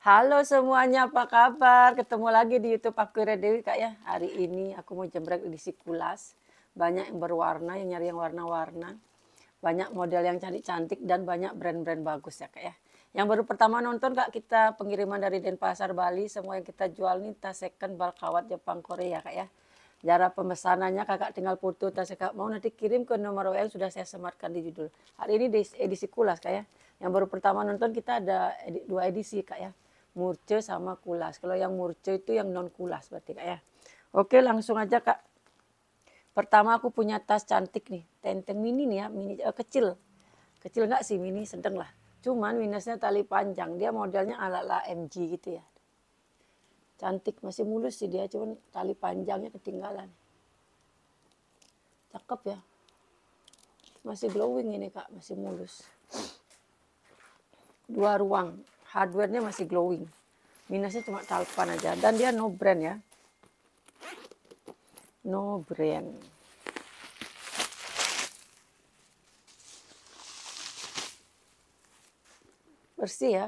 Halo semuanya, apa kabar? Ketemu lagi di YouTube aku Ira Dewi Kak ya. Hari ini aku mau jembrek edisi kulas. Banyak yang berwarna, yang nyari yang warna-warna. Banyak model yang cantik-cantik dan banyak brand-brand bagus ya Kak ya. Yang baru pertama nonton Kak, kita pengiriman dari Denpasar Bali. Semua yang kita jual nih tas second balkawat Jepang Korea Kak ya. Cara pemesanannya kakak tinggal foto tas kakak mau nanti kirim ke nomor WA yang sudah saya sematkan di judul. Hari ini di edisi kulas Kak ya. Yang baru pertama nonton kita ada dua edisi Kak ya. Murce sama kulas. Kalau yang murce itu yang non kulas berarti Kak ya. Oke langsung aja Kak. Pertama aku punya tas cantik nih. Tenteng mini nih ya. Mini kecil. Kecil nggak sih mini sedang lah. Cuman minusnya tali panjang. Dia modelnya ala-ala MG gitu ya. Cantik masih mulus sih dia. Cuman tali panjangnya ketinggalan. Cakep ya. Masih glowing ini Kak. Masih mulus. 2 ruang. Hardware-nya masih glowing. Minusnya cuma talpan aja. Dan dia no brand ya. No brand. Bersih ya.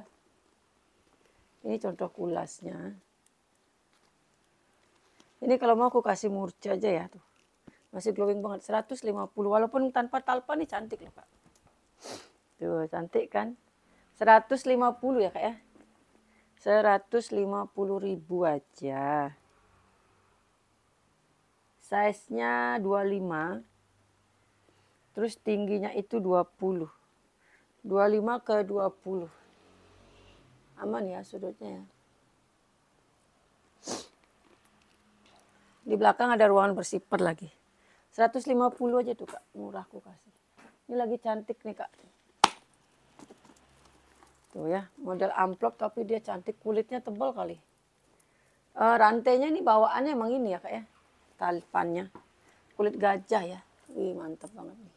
Ini contoh kulasnya. Ini kalau mau aku kasih murca aja ya tuh. Masih glowing banget. 150. Walaupun tanpa talpan nih cantik loh Kak. Tuh cantik kan. 150 ya Kak ya. 150.000 aja. Size-nya 25. Terus tingginya itu 20. 25 ke 20. Aman ya sudutnya ya. Di belakang ada ruangan bersifar lagi. 150 aja tuh Kak. Murah aku kasih. Ini lagi cantik nih Kak. Tuh ya. Model amplop tapi dia cantik. Kulitnya tebal kali. Rantainya ini bawaannya emang ini ya Kak ya. Talipannya. Kulit gajah ya. Wih mantap banget nih.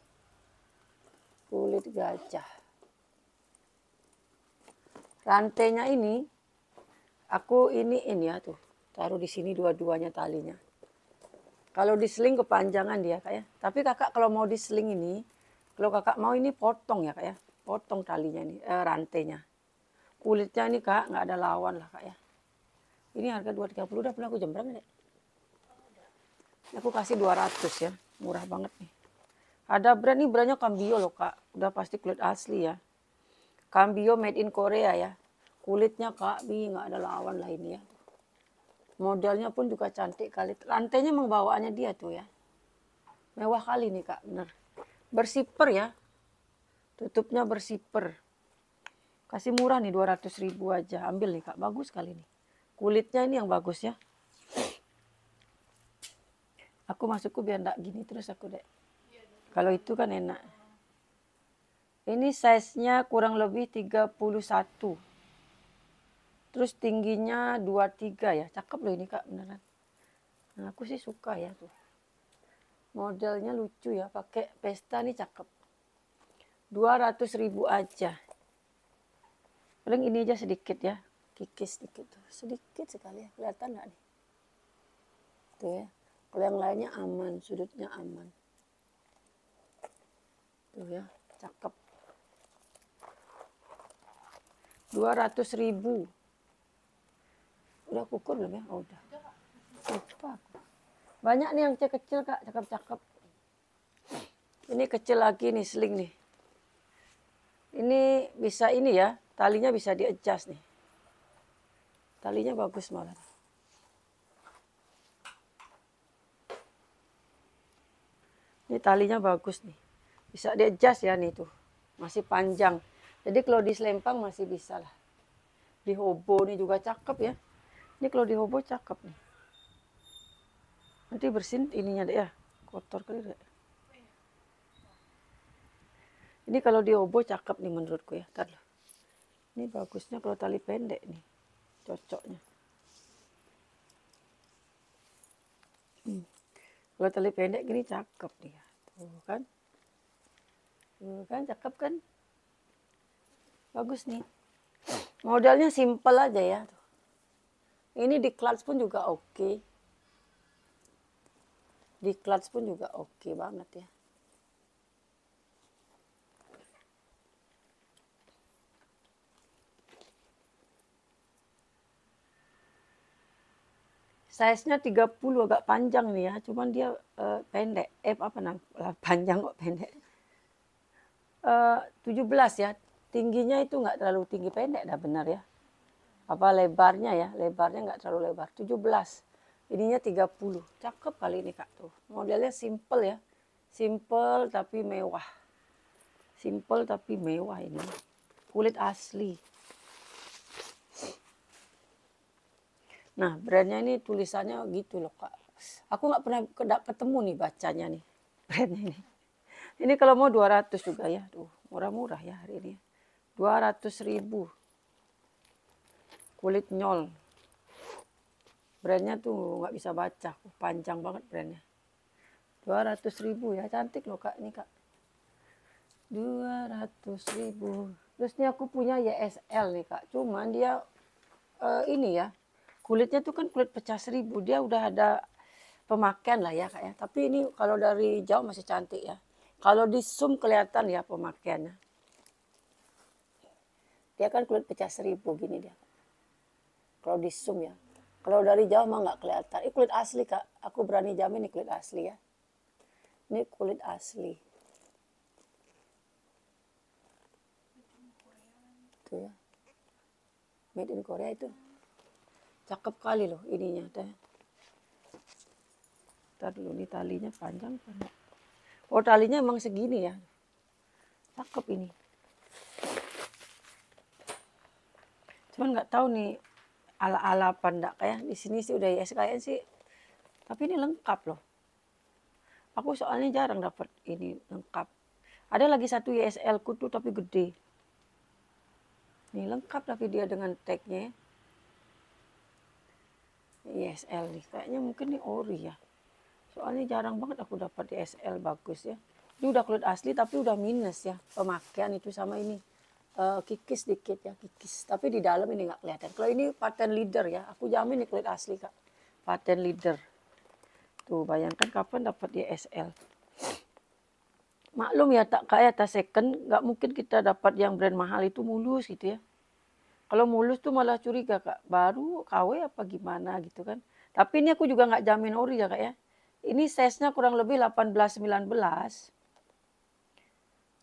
Kulit gajah. Rantainya ini. Aku iniin ya tuh. Taruh di sini dua-duanya talinya. Kalau diseling kepanjangan dia Kak ya. Tapi kakak kalau mau diseling ini. Kalau kakak mau ini potong ya Kak ya. Potong talinya ini. Rantainya. Kulitnya ini Kak. Nggak ada lawan lah Kak ya. Ini harga 230 udah pernah aku jembrang deh. Aku kasih 200 ya. Murah banget nih. Ada brand nih, brandnya Cambio loh Kak. Udah pasti kulit asli ya. Cambio made in Korea ya. Kulitnya Kak, nggak ada lawan lah ini ya. Modelnya pun juga cantik kali. Rantainya emang bawaannya dia tuh ya. Mewah kali nih Kak, bener. Bersiper ya. Tutupnya bersiper. Kasih murah nih 200.000 aja. Ambil nih Kak, bagus kali nih. Kulitnya ini yang bagus ya. Aku masukku biar enggak gini terus aku deh. Kalau itu kan enak. Ini size-nya kurang lebih 31. Terus tingginya 23 ya. Cakep loh ini Kak beneran. Nah, aku sih suka ya tuh. Modelnya lucu ya. Pakai pesta nih cakep. 200.000 aja. Paling ini aja sedikit ya. Kikis sedikit tuh. Sedikit sekali ya. Kelihatan nggak nih? Tuh ya. Kalau yang lainnya aman. Sudutnya aman. Tuh ya. Cakep. 200.000. Udah kukur belum ya? Oh udah. Lupa. Banyak nih yang kecil Kak. Cakep-cakep. Ini kecil lagi nih. Sling nih. Ini bisa ini ya. Talinya bisa di-adjust nih. Talinya bagus malah. Ini talinya bagus nih. Bisa di-adjust ya nih tuh. Masih panjang. Jadi kalau di selempang masih bisa lah. Di hobo nih juga cakep ya. Ini kalau di hobo cakep nih. Nanti bersihin ininya deh ya. Kotor kali deh. Ini kalau di hobo cakep nih menurutku ya. Ntar loh. Ini bagusnya kalau tali pendek nih. Cocoknya. Kalau tali pendek gini cakep nih ya. Tuh kan. Tuh kan cakep kan. Bagus nih. Modelnya simple aja ya. Ini di clutch pun juga oke. Di clutch pun juga oke banget ya. Size-nya 30 agak panjang nih ya, cuman dia pendek. Apa namanya? Panjang kok pendek. 17 ya. Tingginya itu nggak terlalu tinggi, pendek dah benar ya. Apa lebarnya ya? Lebarnya nggak terlalu lebar. 17. Ininya 30. Cakep kali ini Kak tuh. Modelnya simple ya. Simple tapi mewah. Simple tapi mewah ini. Kulit asli. Nah, brandnya ini tulisannya gitu loh Kak. Aku nggak pernah ketemu nih bacanya nih. Brandnya ini. Ini kalau mau 200 juga ya. Tuh, murah-murah ya hari ini. 200.000. Kulit nyol. Brandnya tuh nggak bisa baca. Panjang banget brandnya. 200.000 ya. Cantik loh Kak. Ini Kak. 200.000. Terus ini aku punya YSL nih Kak. Cuman dia ini ya. Kulitnya tuh kan kulit pecah 1000. Dia udah ada pemakaian lah ya Kak ya. Tapi ini kalau dari jauh masih cantik ya. Kalau di zoom kelihatan ya pemakaiannya. Dia kan kulit pecah 1000 gini dia. Kalau di zoom ya. Kalau dari jauh mah nggak kelihatan. Ini kulit asli Kak. Aku berani jamin ini kulit asli ya. Ini kulit asli. Tuh ya. Made in Korea itu. Cakep kali loh ininya. Ntar dulu nih talinya panjang kan. Oh talinya emang segini ya. Cakep ini. Cuman nggak tahu nih ala-ala apa enggak kayak di sini sih udah YSKN sih. Tapi ini lengkap loh. Aku soalnya jarang dapat ini lengkap. Ada lagi satu YSL ku tuh tapi gede. Nih lengkap tapi dia dengan tagnya. YSL nih kayaknya mungkin nih ori ya. Soalnya jarang banget aku dapat YSL bagus ya. Ini udah kulit asli tapi udah minus ya pemakaian itu sama ini. Kikis dikit ya kikis. Tapi di dalam ini nggak kelihatan. Kalau ini patent leader ya. Aku jamin ini kulit asli Kak. Patent leader. Tuh bayangkan kapan dapat YSL. Maklum ya tak kayak tas second. Nggak mungkin kita dapat yang brand mahal itu mulus gitu ya. Kalau mulus tuh malah curiga Kak. Baru KW apa gimana gitu kan. Tapi ini aku juga nggak jamin ori ya Kak ya. Ini size-nya kurang lebih 18-19.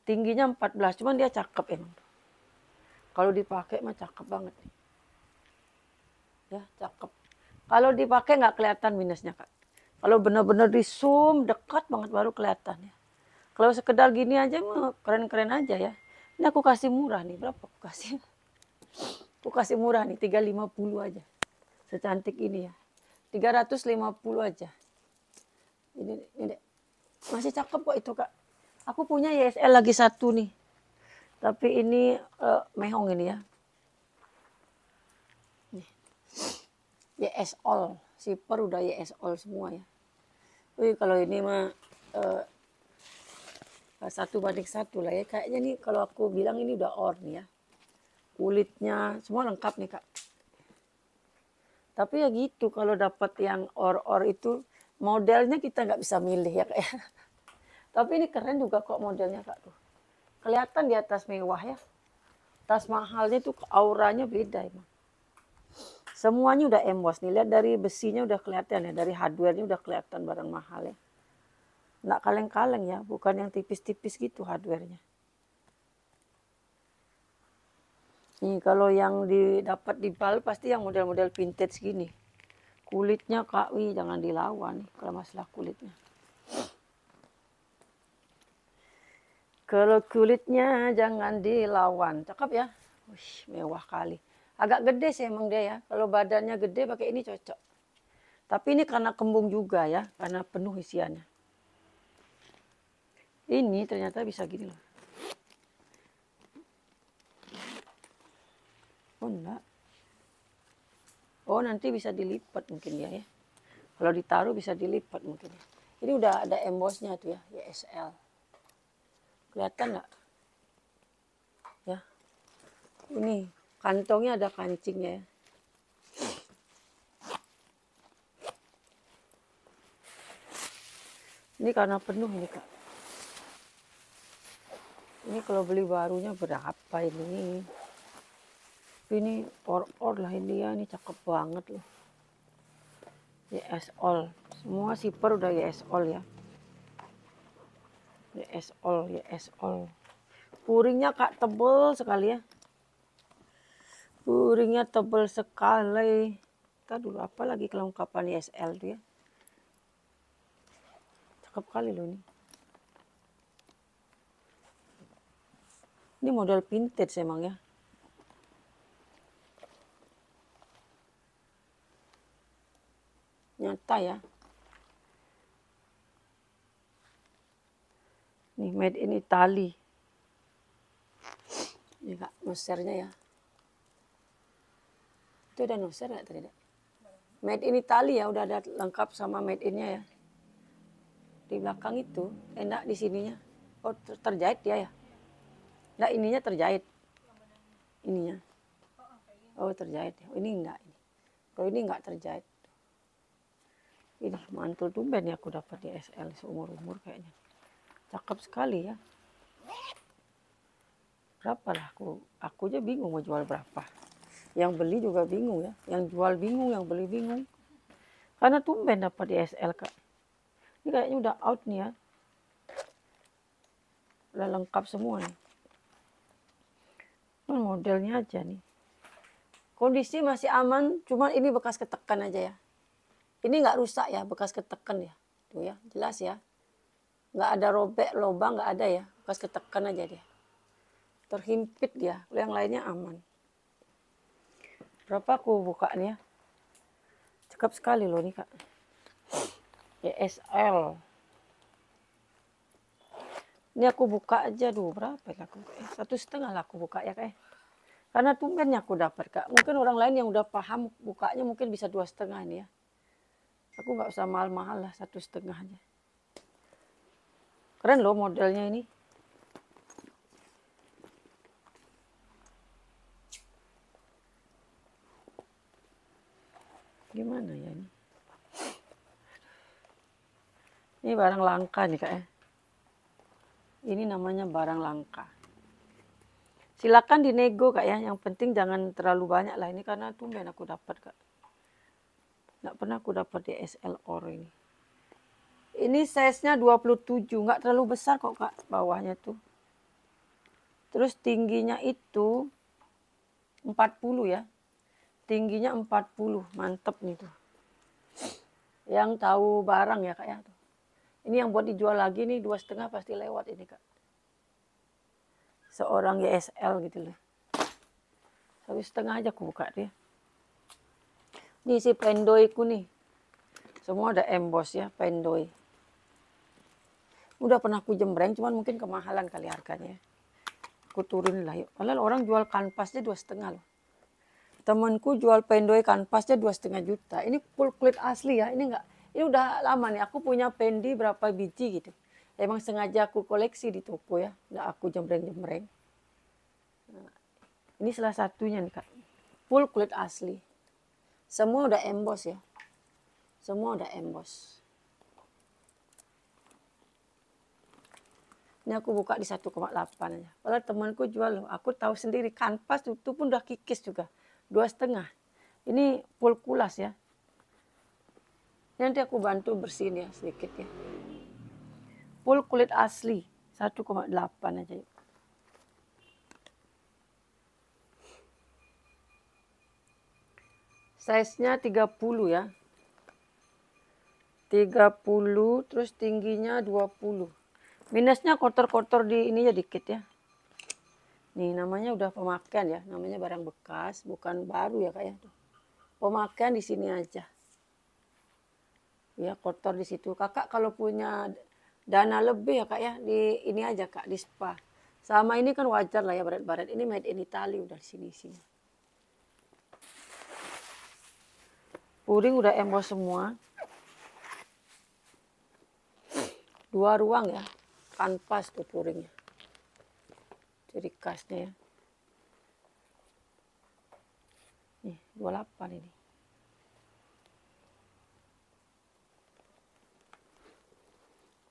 Tingginya 14. Cuman dia cakep emang. Kalau dipakai mah cakep banget. Ya cakep. Kalau dipakai nggak kelihatan minusnya Kak. Kalau benar-benar di zoom dekat banget baru kelihatan ya. Kalau sekedar gini aja mah keren-keren aja ya. Ini aku kasih murah nih. Berapa aku kasih? Aku kasih murah nih 350 aja. Secantik ini ya. 350 aja. Ini masih cakep kok itu Kak. Aku punya YSL lagi satu nih. Tapi ini mehong ini ya. Nih. YSL. Zipper udah YSL semua ya. Wih kalau ini mah 1:1 lah ya. Kayaknya nih kalau aku bilang ini udah or nih ya. Kulitnya semua lengkap nih Kak. Tapi ya gitu kalau dapat yang or itu modelnya kita nggak bisa milih ya Kak ya. Tapi ini keren juga kok modelnya Kak tuh. Kelihatan di atas mewah ya. Tas mahalnya tuh auranya beda emang. Semuanya udah emboss nih. Lihat dari besinya udah kelihatan ya. Dari hardware-nya udah kelihatan barang mahal ya. Nggak kaleng-kaleng ya. Bukan yang tipis-tipis gitu hardware-nya. Nih kalau yang didapat di Bal pasti yang model-model vintage gini. Kulitnya Kak Wi jangan dilawan kalau masalah kulitnya. Kalau kulitnya jangan dilawan. Cakep ya. Wih, mewah kali. Agak gede sih emang dia ya. Kalau badannya gede pakai ini cocok. Tapi ini karena kembung juga ya. Karena penuh isiannya. Ini ternyata bisa gini loh. Oh enggak. Oh nanti bisa dilipat mungkin ya. Kalau ditaruh bisa dilipat mungkin. Ini udah ada embossnya tuh ya. YSL. Kelihatan nggak? Ya. Ini kantongnya ada kancingnya ya. Ini karena penuh ini Kak. Ini kalau beli barunya berapa ini? Ini or lah ini ya. Ini cakep banget loh. YS All. Semua zipper udah YS All ya. YS All, YS All. Puringnya Kak tebel sekali ya. Puringnya tebel sekali. Kita dulu apa lagi kelengkapan YSL tuh ya. Cakep kali loh ini. Ini model vintage emang ya. Nyata ya. Nih made in Italy. Ini Kak, nosernya ya. Itu ada noser nggak tadi? Made in Italy ya, udah ada lengkap sama made innya ya. Di belakang itu, enak di sininya. Oh terjahit dia ya? Enggak, ininya terjahit. Ininya. Oh terjahit ya. Ini enggak. Kalau ini enggak terjahit. Ini mantul tumben ya aku dapat di SL seumur-umur kayaknya. Cakep sekali ya. Berapa lah aku aja bingung mau jual berapa. Yang beli juga bingung ya. Yang jual bingung, yang beli bingung. Karena tumben dapat di SL Kak. Ini kayaknya udah out nih ya. Udah lengkap semua nih. Modelnya aja nih. Kondisi masih aman, cuman ini bekas ketekan aja ya. Ini nggak rusak ya, bekas ketekan ya. Tuh ya, jelas ya. Nggak ada robek, lubang nggak ada ya. Bekas ketekan aja dia. Terhimpit dia, yang lainnya aman. Berapa aku buka nih ya? Cakep sekali loh nih Kak. YSL. Ini aku buka aja dulu, berapa ya aku? 1,5 lah aku buka ya Kak. Karena tumbennya aku dapat Kak. Mungkin orang lain yang udah paham bukanya mungkin bisa 2,5 nih ya. Aku nggak usah mahal-mahal lah, 1,5 aja. Keren loh modelnya ini. Gimana ya ini? Ini barang langka nih Kak ya. Ini namanya barang langka. Silakan dinego Kak ya. Yang penting jangan terlalu banyak lah ini karena tumben aku dapat Kak. Nggak pernah aku dapat di SLR ini. Ini size-nya 27, nggak terlalu besar kok Kak bawahnya tuh. Terus tingginya itu 40 ya. Tingginya 40, mantep nih tuh. Yang tahu barang ya Kak ya. Ini yang buat dijual lagi nih 2,5 pasti lewat ini Kak. Seorang YSL gitu loh. 1,5 aja aku buka dia. Ini si pendoiku nih. Semua ada emboss ya, pendoi. Udah pernah aku jembreng, cuman mungkin kemahalan kali harganya. Aku turunin lah yuk. Padahal orang jual kanvasnya 2,5 loh. Temanku jual pendoi kanvasnya 2,5 juta. Ini full kulit asli ya. Ini udah lama nih. Aku punya pendi berapa biji gitu. Emang sengaja aku koleksi di toko ya. Nggak aku jembreng-jembreng. Nah, ini salah satunya nih Kak. Full kulit asli. Semua udah emboss ya. Semua udah emboss. Ini aku buka di 1,8 aja. Padahal temanku jual loh. Aku tahu sendiri kanvas itu pun udah kikis juga. 2,5. Ini full kulas ya. Nanti aku bantu bersihin ya sedikit ya. Full kulit asli. 1,8 aja yuk. Size-nya 30 ya. 30 terus tingginya 20. Minusnya kotor-kotor di ini ya dikit ya. Nih namanya udah pemakaian ya, namanya barang bekas, bukan baru ya Kak ya. Pemakaian di sini aja. Ya kotor di situ. Kakak kalau punya dana lebih ya Kak ya, di ini aja Kak, di spa. Sama ini kan wajar lah ya baret-baret. Ini made in Italy udah di sini-sini. Puring udah emboss semua. 2 ruang ya. Kanvas tuh puringnya. Jadi kasnya ya. Nih, 28 ini.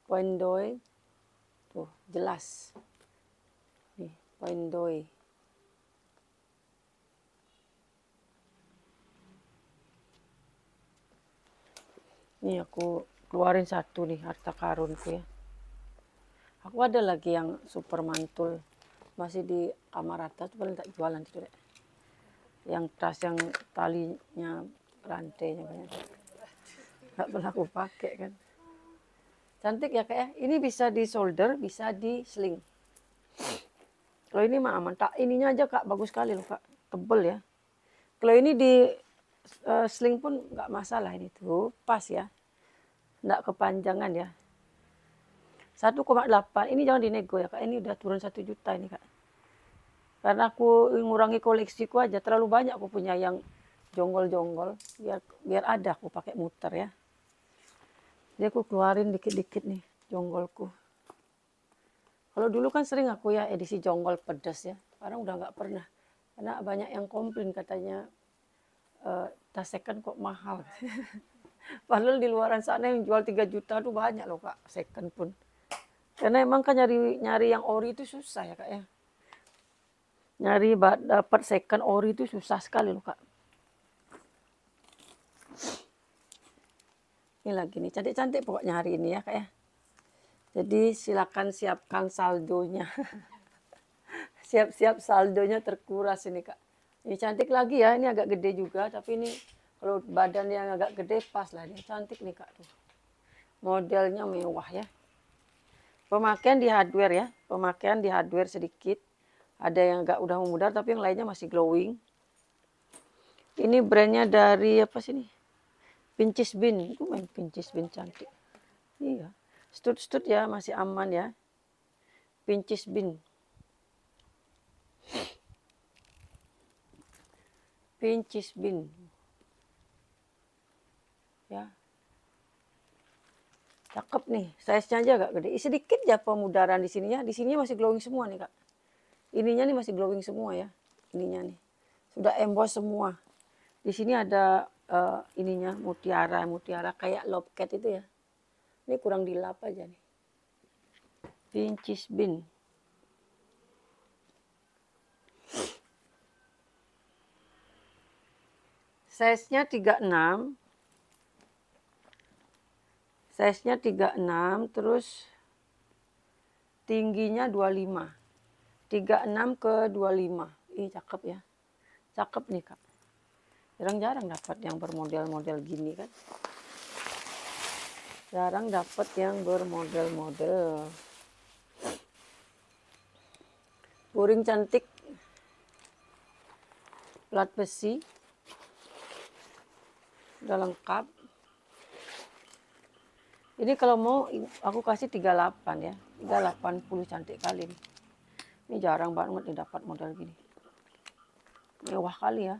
Pendoi. Tuh, jelas. Nih, pendoi. Nih aku keluarin satu nih harta karunku ya. Aku ada lagi yang super mantul. Masih di kamar atas, paling tak jualan itu deh. Yang tas yang talinya rantainya banyak. Gak pernah aku pakai kan. Cantik ya kayak. Ini bisa di solder, bisa di sling. Kalau ini mah aman. Tak ininya aja kak bagus sekali loh kak. Tebel ya. Kalau ini di sling pun nggak masalah ini tuh pas ya. Nggak kepanjangan ya. 1,8 ini jangan dinego ya kak. Ini udah turun 1 juta ini kak. Karena aku ngurangi koleksiku aja. Terlalu banyak aku punya yang jonggol-jonggol. Biar ada aku pakai muter ya. Jadi aku keluarin dikit-dikit nih jonggolku. Kalau dulu kan sering aku ya edisi jonggol pedas ya. Sekarang udah nggak pernah. Karena banyak yang komplain katanya tas second kok mahal. Padahal di luaran sana yang jual 3 juta tuh banyak loh kak, second pun. Karena emang kan nyari yang ori itu susah ya kak ya. Nyari dapat second ori itu susah sekali loh kak. Ini lagi nih, cantik-cantik pokoknya hari ini ya kak ya. Jadi silakan siapkan saldonya. Siap-siap saldonya terkuras ini kak. Ini cantik lagi ya, ini agak gede juga, tapi ini kalau badan yang agak gede pas lah, ini cantik nih kak tuh. Modelnya mewah ya. Pemakaian di hardware ya, pemakaian di hardware sedikit. Ada yang agak udah memudar, tapi yang lainnya masih glowing. Ini brandnya dari apa sih nih? Pinches Bean, itu main Pinches Bean cantik. Iya, stud-stud ya, masih aman ya. Pinches Bean. Pinches Bean. Ya. Cakep nih, size-nya aja agak gede. Sedikit ya pemudaran di sini ya. Di sini masih glowing semua nih, Kak. Ininya nih masih glowing semua ya. Ininya nih. Sudah emboss semua. Di sini ada ininya mutiara kayak lobcat itu ya. Ini kurang dilap aja nih. Pinches Bean. Size-nya 36. Size-nya 36, terus tingginya 25. 36 ke 25. Ih, cakep ya. Cakep nih, Kak. Jarang-jarang dapat yang bermodel-model gini kan. Jarang dapat yang bermodel-model. Puring cantik. Plat besi. Udah lengkap. Ini kalau mau aku kasih 38 ya. 380 cantik kali nih. Ini jarang banget nih dapat model gini. Mewah kali ya.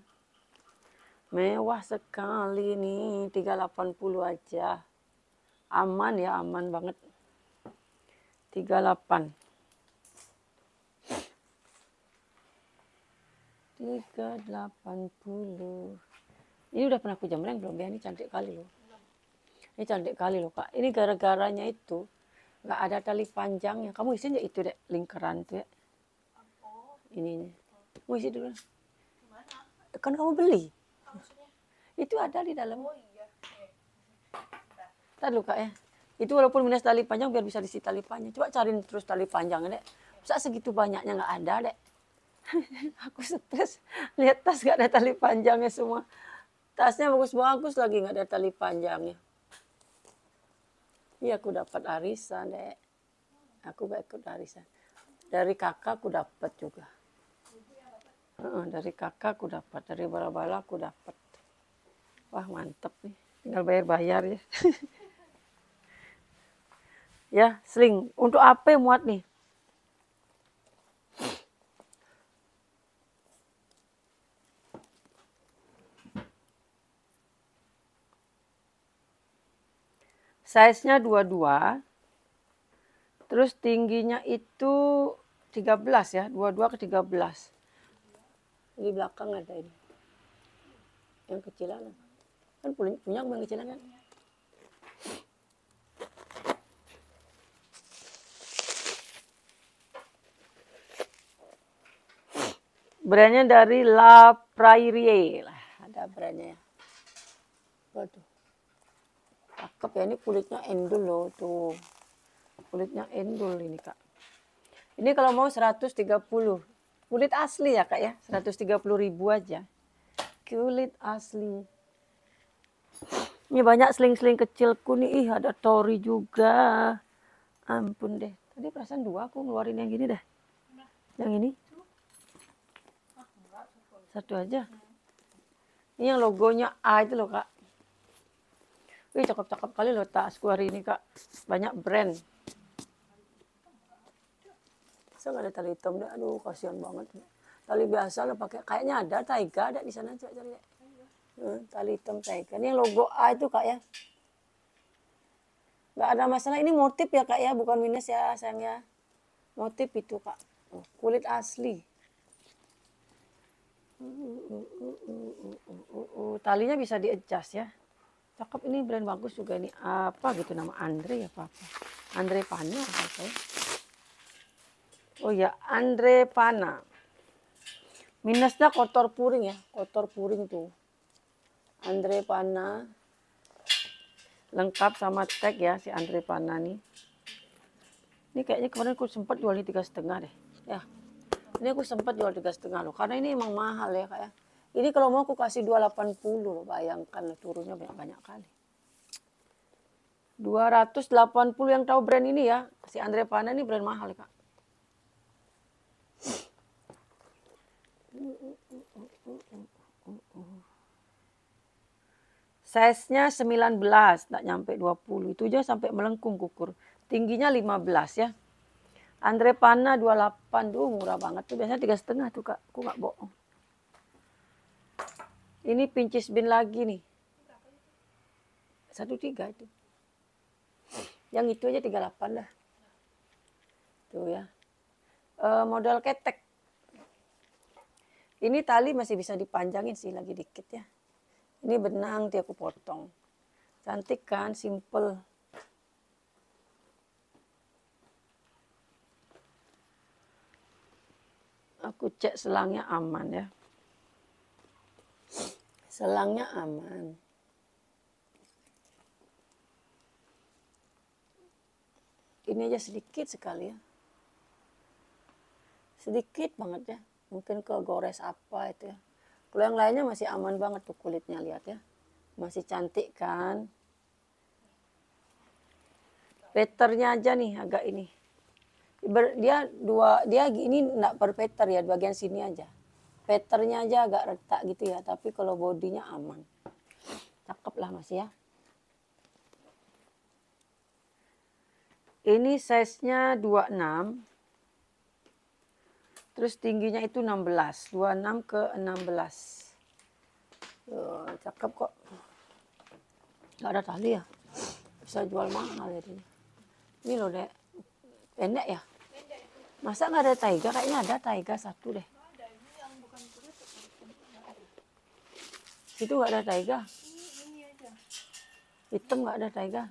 Mewah sekali nih, 380 aja. Aman ya, aman banget. 38. 380. Ini udah pernah aku jemreng belum ya? Ini cantik kali loh. Ini cantik kali loh Kak. Ini gara-garanya itu nggak ada tali panjangnya. Kamu isi aja itu deh, lingkaran tuh ya. Ini. Mau isi dulu. Kan kamu beli. Itu ada di dalam. Oh iya. Tadi Kak ya. Itu walaupun minus tali panjang biar bisa diisi tali panjang. Coba cariin terus tali panjangnya dek. Masa segitu banyaknya nggak ada dek. Aku stres. Lihat tas nggak ada tali panjangnya semua. Tasnya bagus-bagus lagi nggak ada tali panjangnya. Iya aku dapat arisan dek. Aku gak ikut arisan. Dari kakak aku dapat juga. Dari kakak aku dapat. Dari bala-bala aku dapat. Wah mantep nih, tinggal bayar-bayar ya. Ya, sling. Untuk apa yang muat nih? Size-nya 22. Terus tingginya itu 13 ya, 22 ke 13. Di belakang ada ini. Yang kecilan. Kan punya aku yang kecilan kan? Brandnya dari La Prairie lah, ada brandnya ya. Waduh. Cakep ya, ini kulitnya endul loh tuh. Kulitnya endul ini Kak. Ini kalau mau 130. Kulit asli ya Kak ya, 130.000 aja. Kulit asli. Ini banyak seling-seling kecilku nih, ih ada tori juga. Ampun deh, tadi perasaan 2 aku ngeluarin yang gini deh. Yang ini. 1 aja. Ini yang logonya A itu loh Kak. Wih cakep-cakep kali loh tasku hari ini Kak. Banyak brand. Masa nggak ada tali hitam deh? Aduh kasihan banget. Tali biasa lo pakai. Kayaknya ada Taiga ada di sana coba cari deh. Tali hitam Taiga. Ini yang logo A itu Kak ya. Nggak ada masalah. Ini motif ya Kak ya, bukan minus ya sayang ya. Motif itu Kak. Kulit asli. Talinya bisa di-adjust ya. Cakep, ini brand bagus juga ini. Apa gitu nama Andre ya apa? Andre Pana apa ya? Oh ya, Andre Pana. Minusnya kotor puring ya, kotor puring tuh. Andre Pana. Lengkap sama tag ya si Andre Pana nih. Ini kayaknya kemarin aku sempat jual ini 3,5 deh. Ya. Ini aku sempat jual 3,5 loh. Karena ini emang mahal ya Kak ya. Ini kalau mau aku kasih 280 loh. Bayangkan loh, turunnya banyak-banyak kali. 280 yang tahu brand ini ya. Si Andre Pana ini brand mahal Kak. Size-nya 19, tak nyampe 20. Itu aja sampai melengkung kukur. Tingginya 15 ya. Andre Pana 28, murah banget tuh. Biasanya 3,5 tuh Kak. Aku nggak bohong. Ini pincis bin lagi nih. 1,3 itu. Yang itu aja 38 dah. Tuh ya. Modal ketek. Ini tali masih bisa dipanjangin sih lagi dikit ya. Ini benang dia aku potong. Cantik kan, simple. Aku cek selangnya aman ya. Selangnya aman. Ini aja sedikit sekali ya. Sedikit banget ya. Mungkin kegores apa itu ya. Kalau yang lainnya masih aman banget tuh kulitnya, lihat ya. Masih cantik kan. Peternya aja nih agak ini. Dia ini enggak per peter ya, bagian sini aja. Peternya aja agak retak gitu ya, tapi kalau bodinya aman. Cakep lah masih ya. Ini size-nya 26. Terus tingginya itu 16, 26 ke 16. Cakep kok. Gak ada tali ya. Bisa jual mahal ya ini. Ini loh dek. Pendek ya? Masa nggak ada taiga? Kayaknya ada taiga 1 deh. Itu nggak ada taiga. Hitam nggak ada taiga.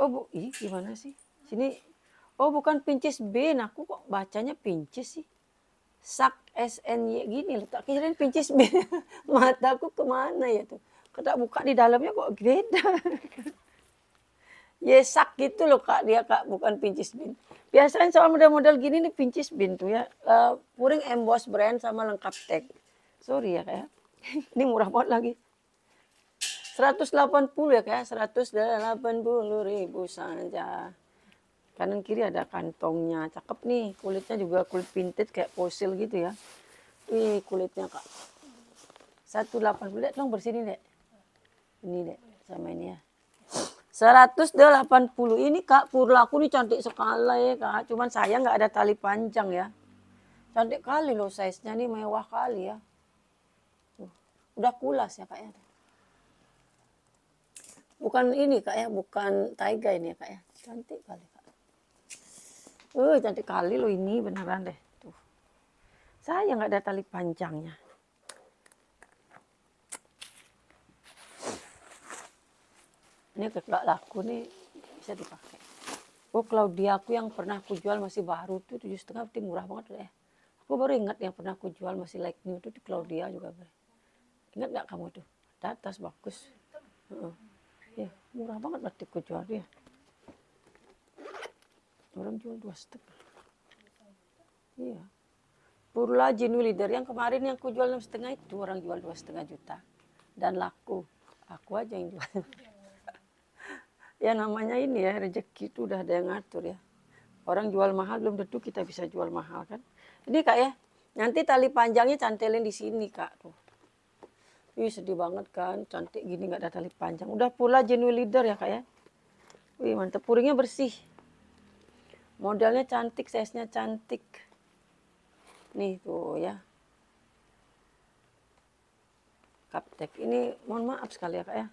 Oh gimana sih? Sini. Oh bukan pincis bin. Aku kok bacanya pincis sih. Sak SNY gini loh. Tak kirain pincis bin. Mataku kemana ya tuh? Kita buka di dalamnya kok beda. Yesak gitu loh Kak, dia Kak, bukan pincis bin. Biasanya soal model-model gini nih pincis bin tuh ya. Puring emboss brand sama lengkap tag. Sorry ya Kak ya. Ini murah banget lagi. 180 ya Kak, 180.000 saja. Kanan kiri ada kantongnya. Cakep nih, kulitnya juga kulit vintage kayak fosil gitu ya. Wih, kulitnya Kak. 180, dek, tolong bersini dek. Ini dek, sama ini ya. 180 ini Kak, purlaku ini cantik sekali ya Kak. Cuman saya nggak ada tali panjang ya. Cantik kali loh size-nya nih, mewah kali ya. Udah kulas ya Kak ya. Bukan ini Kak ya, bukan taiga ini ya Kak ya. Cantik kali Kak. Cantik kali loh ini beneran deh. Tuh. Saya nggak ada tali panjangnya. Ini gak laku nih, bisa dipakai. Oh Claudia aku yang pernah aku jual masih baru tuh 7,5, itu murah banget deh. Aku baru ingat yang pernah aku jual masih like new tuh di Claudia juga. Ingat gak kamu tuh? Ada tas bagus. Murah banget batikku jual dia. Orang jual 2,5. Iya. Purla Genuine Leader yang kemarin yang aku jual 6,5 itu orang jual 2,5 juta. Dan laku. Aku aja yang jual. Ya namanya ini ya, rezeki itu udah ada yang ngatur ya. Orang jual mahal belum tentu kita bisa jual mahal kan. Ini Kak ya, nanti tali panjangnya cantelin di sini Kak. Tuh. Ih sedih banget kan, cantik gini nggak ada tali panjang. Udah Purla Genuine Leader ya Kak ya. Wih mantep, puringnya bersih. Modelnya cantik, size-nya cantik. Nih tuh ya. Kaptek. Ini mohon maaf sekali ya Kak ya.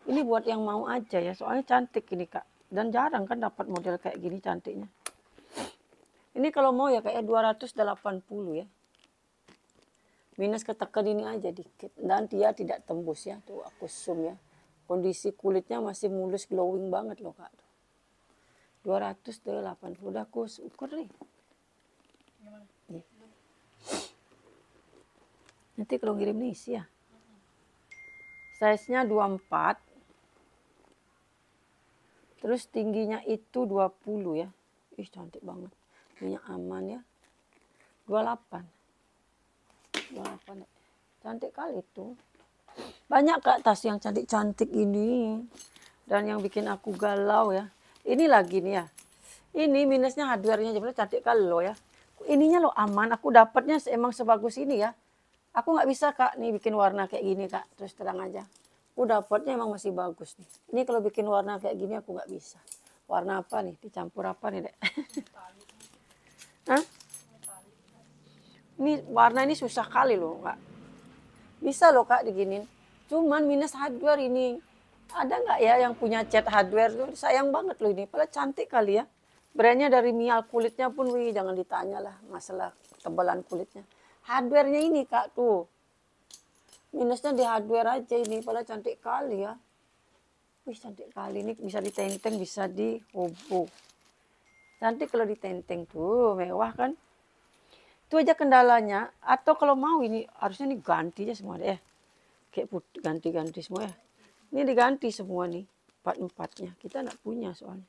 Ini buat yang mau aja ya, soalnya cantik ini Kak. Dan jarang kan dapat model kayak gini cantiknya. Ini kalau mau ya Kak ya 280 ya. Minus ketekan ini aja dikit. Dan dia tidak tembus ya. Tuh aku zoom ya. Kondisi kulitnya masih mulus glowing banget loh Kak. 280 udah aku ukur nih. Nih. Nanti kalau ngirim nih isi ya. Size-nya 24. Terus tingginya itu 20 ya. Ih cantik banget. Ini aman ya. 28. 28. Cantik kali itu. Banyak Kak tas yang cantik-cantik ini. Dan yang bikin aku galau ya. Ini lagi nih ya. Ini minusnya hardware-nya sebenarnya cantik kali loh ya. Ininya loh aman. Aku dapatnya emang sebagus ini ya. Aku nggak bisa Kak nih bikin warna kayak gini Kak. Terus terang aja. Aku dapatnya emang masih bagus nih. Ini kalau bikin warna kayak gini aku nggak bisa. Warna apa nih? Dicampur apa nih Dek? Hah? Ini warna ini susah kali loh Kak. Bisa loh Kak diginin. Cuman minus hardware ini. Ada nggak ya yang punya cat hardware tuh? Sayang banget loh ini. Padahal cantik kali ya. Brandnya dari Mial, kulitnya pun wih jangan ditanya lah masalah ketebalan kulitnya. Hardware-nya ini Kak tuh. Minusnya di hardware aja ini. Padahal cantik kali ya. Wih cantik kali ini bisa ditenteng, bisa di hobo. Cantik kalau ditenteng tuh, mewah kan. Itu aja kendalanya. Atau kalau mau ini harusnya nih ganti aja semua deh. Kayak putih ganti-ganti semua ya. Ini diganti semua nih. 4-4-nya. Kita nggak punya soalnya.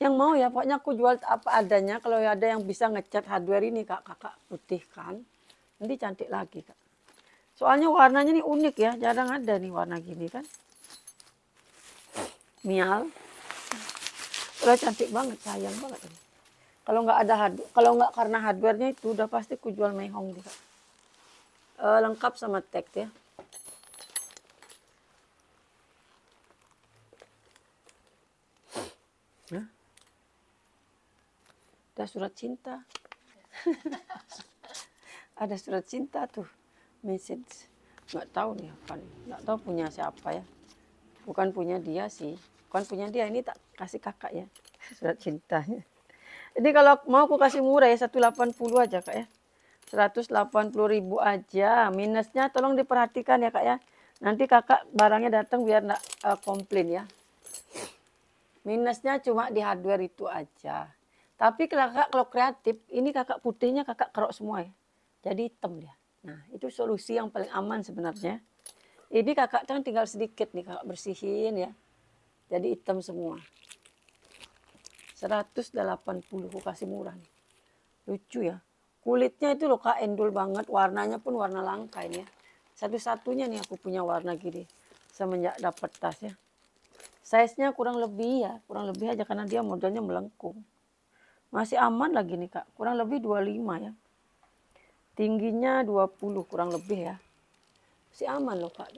Yang mau ya pokoknya aku jual apa adanya. Kalau ada yang bisa ngecat hardware ini Kak. Kakak putihkan. Nanti cantik lagi Kak. Soalnya warnanya nih unik ya. Jarang ada nih warna gini kan. Mial. Udah cantik banget. Sayang banget ini. Kalau nggak ada kalau nggak karena hardware-nya itu udah pasti ku jual mehong nih Kak. Lengkap sama tag ya. Nah. Ada surat cinta. Ada surat cinta tuh. Message. Nggak tahu nih apa nih. Nggak tahu punya siapa ya. Bukan punya dia sih. Bukan punya dia. Ini tak kasih kakak ya. Surat cintanya. Jadi kalau mau aku kasih murah ya 180 aja Kak ya. 180.000 aja. Minusnya tolong diperhatikan ya Kak ya. Nanti kakak barangnya datang biar enggak komplain ya. Minusnya cuma di hardware itu aja. Tapi kakak kalau kreatif, ini kakak putihnya kakak kerok semua ya. Jadi hitam dia. Nah itu solusi yang paling aman sebenarnya. Ini kakak kan tinggal sedikit nih kakak bersihin ya. Jadi hitam semua. 180 aku kasih murah nih. Lucu ya. Kulitnya itu loh Kak endul banget. Warnanya pun warna langka ini ya. Satu-satunya nih aku punya warna gini. Semenjak dapat tas ya. Size-nya kurang lebih ya. Kurang lebih aja karena dia modelnya melengkung. Masih aman lagi nih Kak. Kurang lebih 25 ya. Tingginya 20 kurang lebih ya. Masih aman loh Kak.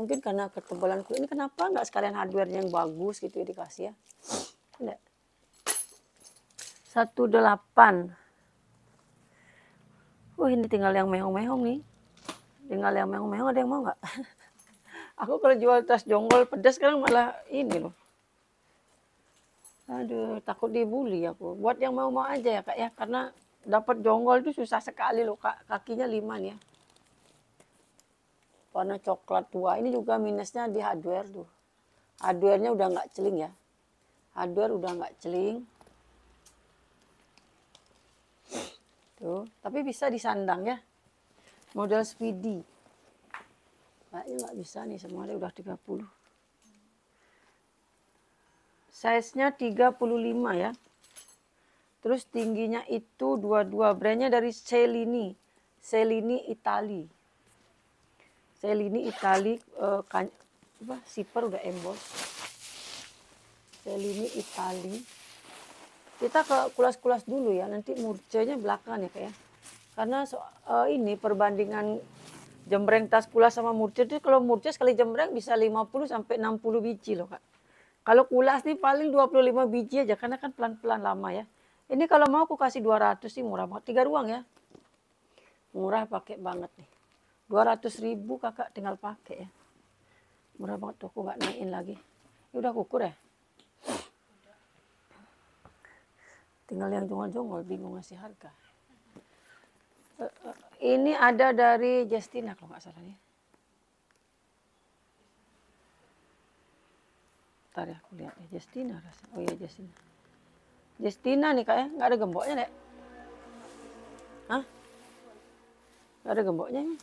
Mungkin karena ketebalan kulit. Ini kenapa nggak sekalian hardware yang bagus gitu ya dikasih ya. Enggak. 18. Ini tinggal yang mehong-mehong nih. Tinggal yang mehong-mehong ada yang mau nggak? Aku kalau jual tas jonggol pedas sekarang malah ini loh. Aduh, takut dibully aku. Buat yang mau-mau aja ya Kak ya. Karena dapat jonggol itu susah sekali loh Kak. Kakinya 5 nih ya. Warna coklat tua. Ini juga minusnya di hardware tuh. Hardware-nya udah nggak celing ya. Hardware udah nggak celing. Tuh, tapi bisa disandang ya. Model speedy. Kayaknya nggak bisa nih semuanya udah 30. Size-nya 35 ya. Terus tingginya itu 22. Brandnya dari Cellini. Cellini Itali. Cellini Itali. Zipper udah emboss. Cellini Itali. Kita ke kulas-kulas dulu ya. Nanti murcenya belakangan ya Kak ya. Karena ini perbandingan jembreng tas kulas sama murce itu, kalau murce sekali jembreng bisa 50 sampai 60 biji loh Kak. Kalau kulas nih paling 25 biji aja karena kan pelan-pelan lama ya. Ini kalau mau aku kasih 200 sih murah banget. 3 ruang ya. Murah pakai banget nih. 200.000 Kakak tinggal pakai ya. Murah banget tuh, aku nggak naikin lagi. Ini udah kukur ya. Tinggal yang jongol-jongol bingung ngasih harga. Ini ada dari Justina kalau nggak salah ya. Ntar ya aku lihat ya, Justina rasanya. Oh iya Justina. Justina nih Kak ya, nggak ada gemboknya Dek. Hah? Nggak ada gemboknya nih.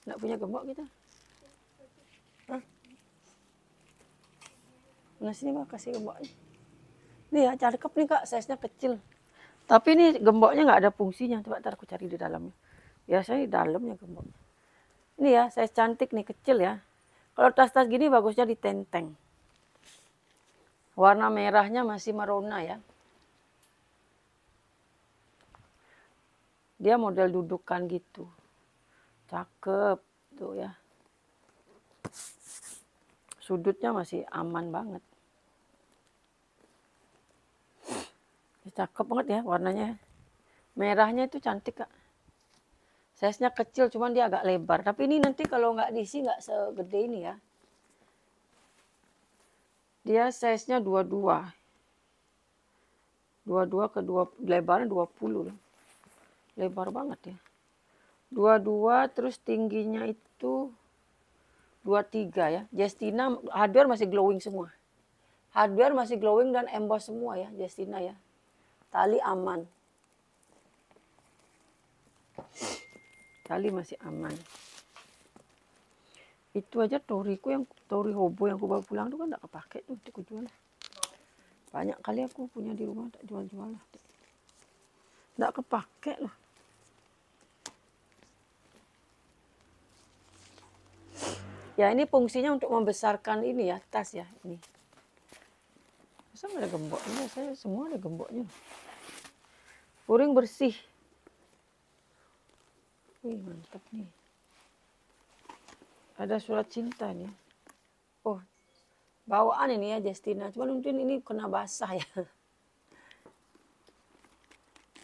Nggak punya gembok kita. Hah? Nah sini Mbak kasih gemboknya. Nih ya cakep nih Kak, size-nya kecil. Tapi ini gemboknya nggak ada fungsinya. Coba ntar aku cari di dalamnya. Biasanya di dalamnya gemboknya. Ini ya, size cantik nih, kecil ya. Kalau tas-tas gini bagusnya ditenteng. Warna merahnya masih marona ya. Dia model dudukan gitu. Cakep tuh ya. Sudutnya masih aman banget. Cakep banget ya warnanya. Merahnya itu cantik Kak. Size-nya kecil cuman dia agak lebar. Tapi ini nanti kalau nggak diisi nggak segede ini ya. Dia size-nya 22. 22 ke 2, lebarnya 20 loh. Lebar banget ya. 22 terus tingginya itu 23 ya. Justina hardware masih glowing semua. Hardware masih glowing dan emboss semua ya Justina ya. Tali aman. Tali masih aman. Itu aja tori hobo yang aku bawa pulang tuh kan gak kepake tuh, aku jual. Banyak kali aku punya di rumah tak jual-jual lah. Gak kepake loh. Ya ini fungsinya untuk membesarkan ini ya, tas ya ini. Masa nggak ada gemboknya? Saya semua ada gemboknya. Puring bersih. Wih mantap nih. Ada surat cinta nih. Oh bawaan ini ya Justina. Cuma mungkin ini kena basah ya.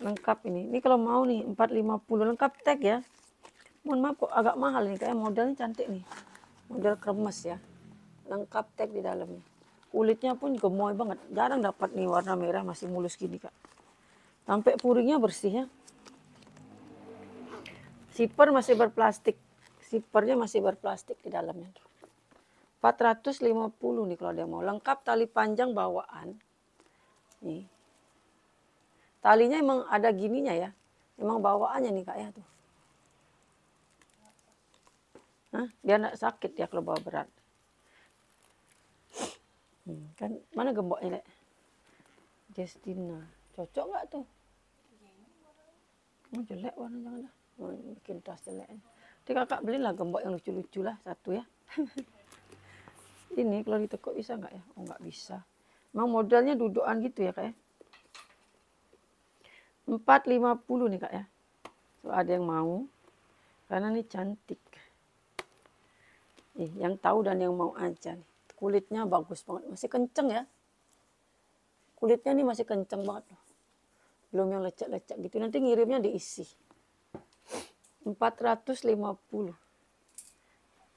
Lengkap ini. Ini kalau mau nih 450 lengkap tag ya. Mohon maaf kok agak mahal nih. Kayak modelnya cantik nih. Model kremes ya. Lengkap tag di dalamnya. Kulitnya pun gemoy banget. Jarang dapat nih warna merah masih mulus gini Kak. Sampai puringnya bersih ya. Zipper masih berplastik. Zippernya masih berplastik di dalamnya. 450 nih kalau dia mau. Lengkap tali panjang bawaan. Nih. Talinya emang ada gininya ya. Emang bawaannya nih Kak ya tuh. Hah? Biar nggak sakit ya kalau bawa berat. Kan mana gemboknya Lek? Justina. Cocok nggak tuh? Oh, jelek warnanya jangan dah. Oh, bikin tas jelek. Jadi Kakak belilah gembok yang lucu-lucu lah satu ya. Ini kalau di toko bisa nggak ya? Oh nggak bisa. Emang modelnya dudukan gitu ya Kak ya? 450 nih Kak ya. Kalau ada yang mau. Karena ini cantik. Nih, yang tahu dan yang mau aja nih. Kulitnya bagus banget. Masih kenceng ya. Kulitnya nih masih kenceng banget loh. Belum yang lecek-lecek gitu. Nanti ngirimnya diisi. 450.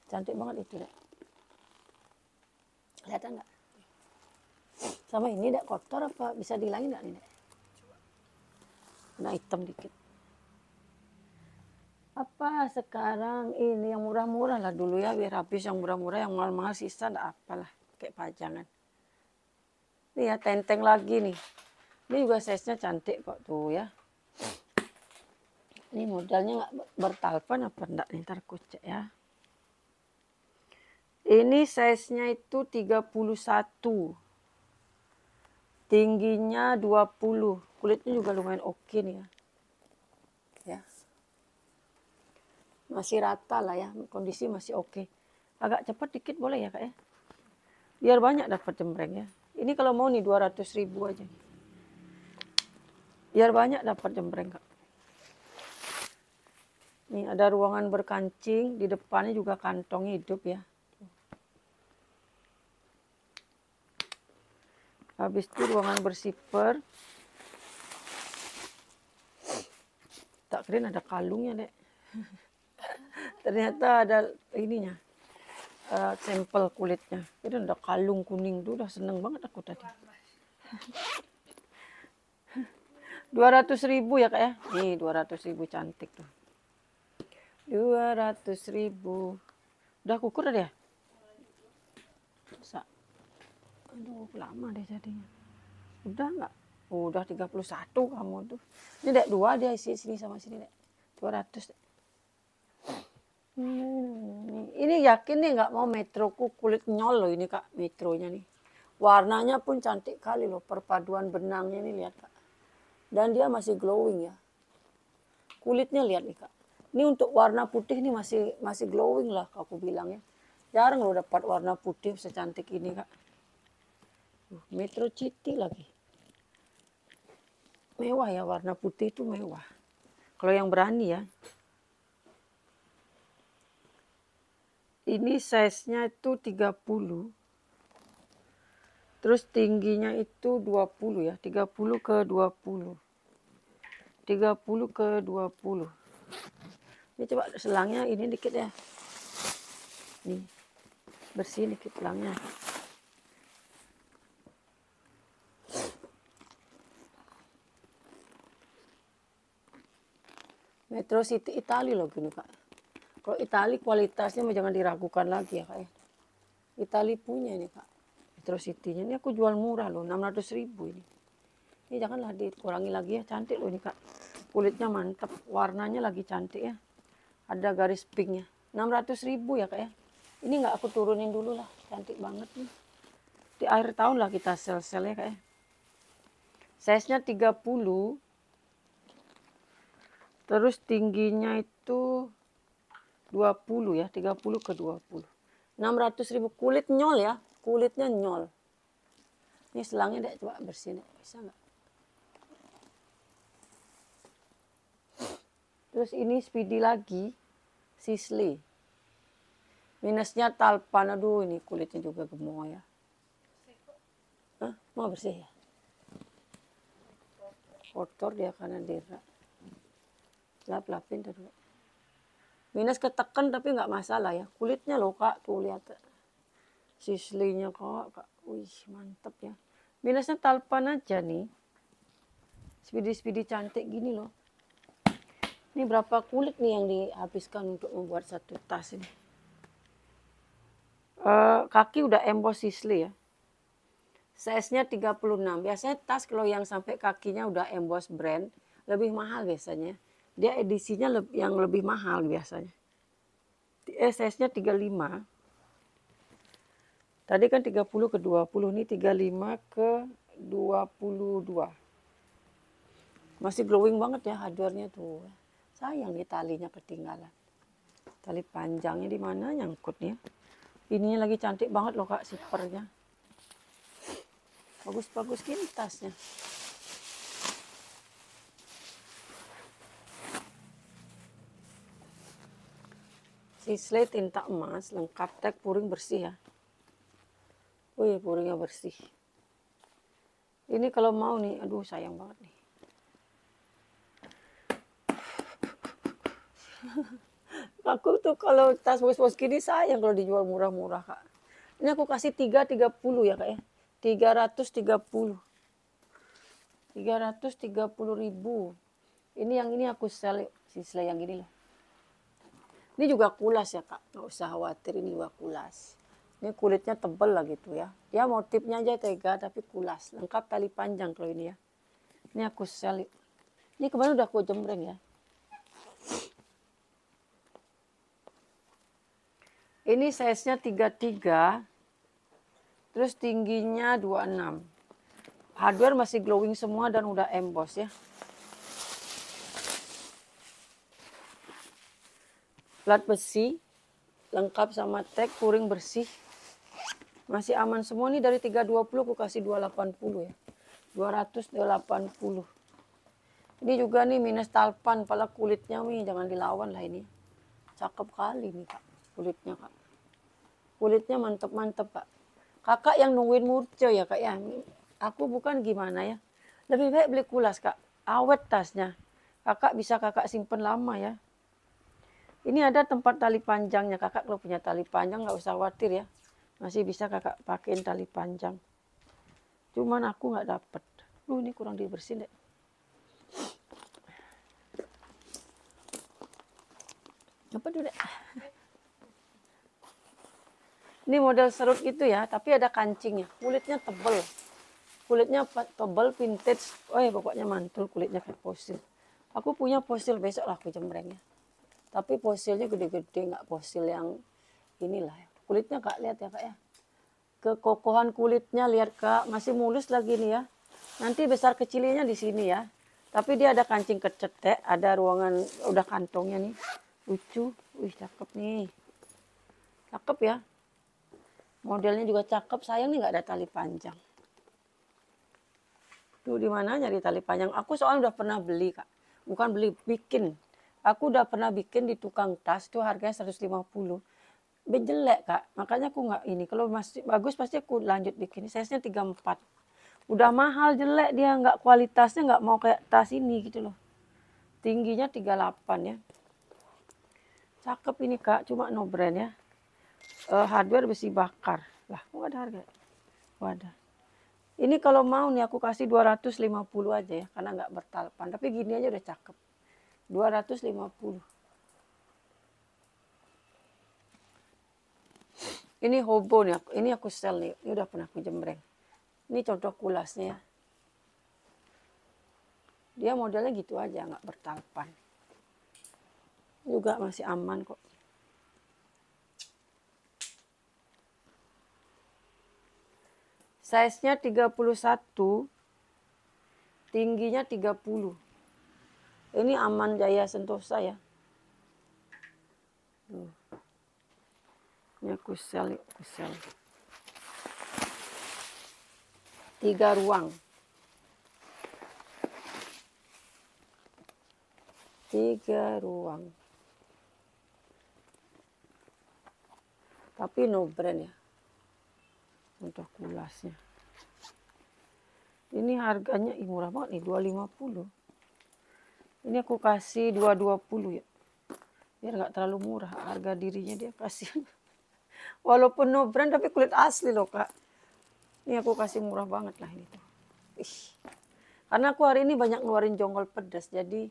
Cantik banget itu Dek. Kelihatan nggak? Sama ini Dek, kotor apa bisa dihilangin nggak nih Dek? Nah hitam dikit. Apa sekarang ini yang murah-murah lah dulu ya. Biar habis yang murah-murah, yang mahal-mahal sisa nggak apalah. Kayak pajangan. Ini ya tenteng lagi nih. Ini juga size-nya cantik kok tuh ya. Ini modelnya nggak bertalpan apa enggak nih, ntar aku cek ya. Ini size-nya itu 31. Tingginya 20. Kulitnya juga lumayan oke nih ya. Ya. Masih rata lah ya, kondisi masih oke. Agak cepat dikit boleh ya Kak ya. Biar banyak dapat jembreng ya. Ini kalau mau nih 200.000 aja. Biar banyak dapat jembreng Kak. Nih ada ruangan berkancing, di depannya juga kantong hidup ya. Habis itu ruangan bersifar. Tak kira ada kalungnya dek. Ternyata ada ininya, sampel kulitnya. Itu ada kalung kuning tuh, udah seneng banget aku tadi. 200.000 ya Kak ya. Nih 200.000 cantik tuh. 200.000. Udah kukur ada ya? Masa? Aduh lama deh jadinya. Udah nggak? Udah 31 kamu tuh. Ini dek 2 dia isi sini sama sini dek. 200 dek. Ini yakin nih nggak mau metroku kulit nyol loh ini Kak, metronya nih. Warnanya pun cantik kali loh, perpaduan benangnya nih lihat Kak. Dan dia masih glowing ya. Kulitnya lihat nih Kak. Ini untuk warna putih nih masih glowing lah aku bilang ya. Jarang loh dapat warna putih secantik ini Kak. Metro City lagi. Mewah ya, warna putih itu mewah. Kalau yang berani ya. Ini size-nya itu 30. Terus tingginya itu 20 ya. 30 ke 20. 30 ke 20. Ini coba selangnya ini dikit ya. Nih. Bersih dikit selangnya. Metro City Itali loh gini Kak. Kalau Itali kualitasnya jangan diragukan lagi ya Kak ya. Itali punya ini Kak. Metro City-nya ini aku jual murah loh, 600.000 ini. Ini janganlah dikurangi lagi ya, cantik loh ini Kak. Kulitnya mantap, warnanya lagi cantik ya. Ada garis pinknya. 600.000 ya Kak ya. Ini nggak aku turunin dulu lah, cantik banget nih. Di akhir tahun lah kita sel-sel ya Kak ya. Size-nya 30. Terus tingginya itu 20 ya, 30 ke 20. 600.000 kulit nyol ya, kulitnya nyol. Ini selangnya dek, coba bersih dek, bisa nggak? Terus ini Speedy lagi, Sisley. Minusnya talpan, aduh ini kulitnya juga gemoy ya. Hah? Mau bersih ya? Kotor dia karena derak. Lap-lapin dulu. Minus ketekan tapi nggak masalah ya. Kulitnya loh Kak, tuh lihat. Sisley-nya Kak. Wih mantep ya. Minusnya talpan aja nih. Speedy-speedy cantik gini loh. Ini berapa kulit nih yang dihabiskan untuk membuat satu tas ini. Kaki udah emboss Sisley ya. Size-nya 36. Biasanya tas kalau yang sampai kakinya udah emboss brand lebih mahal biasanya. Dia edisinya yang lebih mahal biasanya. Size-nya 35. Tadi kan 30 ke 20, ini 35 ke 22. Masih glowing banget ya hardware-nya tuh. Sayang nih talinya ketinggalan. Tali panjangnya di mana nyangkut nih ya. Ininya lagi cantik banget loh Kak, sipernya. Bagus-bagus gini tasnya. Sisley tinta emas, lengkap tag puring bersih ya. Wih, puringnya bersih. Ini kalau mau nih, aduh sayang banget nih. Aku tuh kalau tas bos-bos gini sayang kalau dijual murah-murah Kak. Ini aku kasih 330 ya Kak ya. 330. 330.000. Ini yang ini aku sel Sisley yang gini loh. Ini juga kulas ya Kak, nggak usah khawatir ini juga kulas. Ini kulitnya tebel lah gitu ya. Ya motifnya aja tega tapi kulas. Lengkap tali panjang kalau ini ya. Ini aku sel. Ini kemarin udah aku jembreng ya. Ini size-nya 33. Terus tingginya 26. Hardware masih glowing semua dan udah emboss ya. Plat besi, lengkap sama tag, puring bersih. Masih aman semua nih, dari 320 aku kasih 280 ya. 280. Ini juga nih minus talpan, pala kulitnya nih jangan dilawan lah ini. Cakep kali nih Kak, kulitnya Kak. Kulitnya mantep-mantep Kak. Kakak yang nungguin murce ya Kak ya. Aku bukan gimana ya. Lebih baik beli kulas Kak, awet tasnya. Kakak bisa kakak simpen lama ya. Ini ada tempat tali panjangnya. Kakak kalau punya tali panjang nggak usah khawatir ya. Masih bisa kakak pakein tali panjang. Cuman aku nggak dapet. Ini kurang dibersihin deh. Apa dulu deh. Ini model serut gitu ya, tapi ada kancingnya. Kulitnya tebel. Kulitnya tebel, vintage. Oh ya pokoknya mantul, kulitnya kayak fosil. Aku punya fosil, besok lah aku jembreng ya. Tapi fosilnya gede-gede, nggak fosil yang inilah. Kulitnya Kak, lihat ya Kak ya. Kekokohan kulitnya lihat Kak, masih mulus lagi nih ya. Nanti besar kecilnya di sini ya. Tapi dia ada kancing kecetek, ada ruangan, udah kantongnya nih. Lucu, wih cakep nih. Cakep ya. Modelnya juga cakep, sayang nih nggak ada tali panjang. Tuh di mana nyari tali panjang? Aku soalnya udah pernah beli Kak. Bukan beli, bikin. Aku udah pernah bikin di tukang tas, itu harganya 150. Jelek Kak, makanya aku nggak ini. Kalau masih bagus pasti aku lanjut bikin. Size-nya 34. Udah mahal, jelek dia, nggak kualitasnya, nggak mau kayak tas ini gitu loh. Tingginya 38 ya. Cakep ini Kak, cuma no brand ya. Hardware besi bakar. Lah, kok nggak ada harga? Wadah. Ini kalau mau nih aku kasih 250 aja ya, karena nggak bertalpan. Tapi gini aja udah cakep. 250. Ini hobo nih, ini aku sel nih. Ini udah pernah aku jembreng. Ini contoh kulasnya ya. Dia modelnya gitu aja, nggak bertalpan. Juga masih aman kok. Size-nya 31, tingginya 30. Ini aman Jaya Sentosa ya. Tuh. Ini aku sel. 3 ruang. 3 ruang. Tapi no brand ya. Untuk kulasnya. Ini harganya murah banget nih, 250. Ini aku kasih 220 ya. Biar nggak terlalu murah, harga dirinya dia kasih. Walaupun no brand tapi kulit asli loh Kak. Ini aku kasih murah banget lah ini tuh. Ih. Karena aku hari ini banyak ngeluarin jonggol pedas, jadi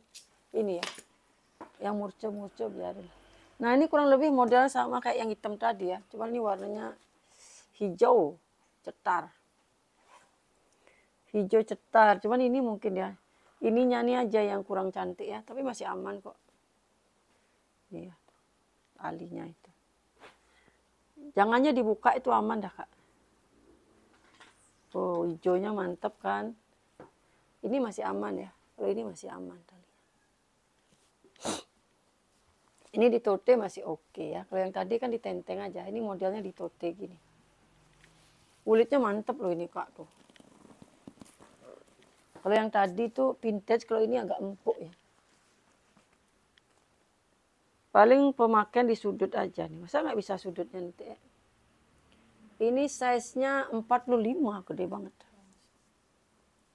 ini ya. Yang murce-murce biarin. Nah ini kurang lebih modelnya sama kayak yang hitam tadi ya. Cuman ini warnanya hijau cetar. Hijau cetar. Cuman ini mungkin ya. Ininya nih aja yang kurang cantik ya. Tapi masih aman kok. Nih ya. Talinya itu. Jangannya dibuka itu aman dah Kak. Oh hijaunya mantep kan. Ini masih aman ya. Kalau ini masih aman talinya. Ini di tote masih oke ya. Kalau yang tadi kan ditenteng aja. Ini modelnya di tote gini. Kulitnya mantep loh ini Kak tuh. Kalau yang tadi tuh vintage, kalau ini agak empuk ya. Paling pemakaian di sudut aja nih. Masa nggak bisa sudutnya nanti ya? Ini size-nya 45, gede banget.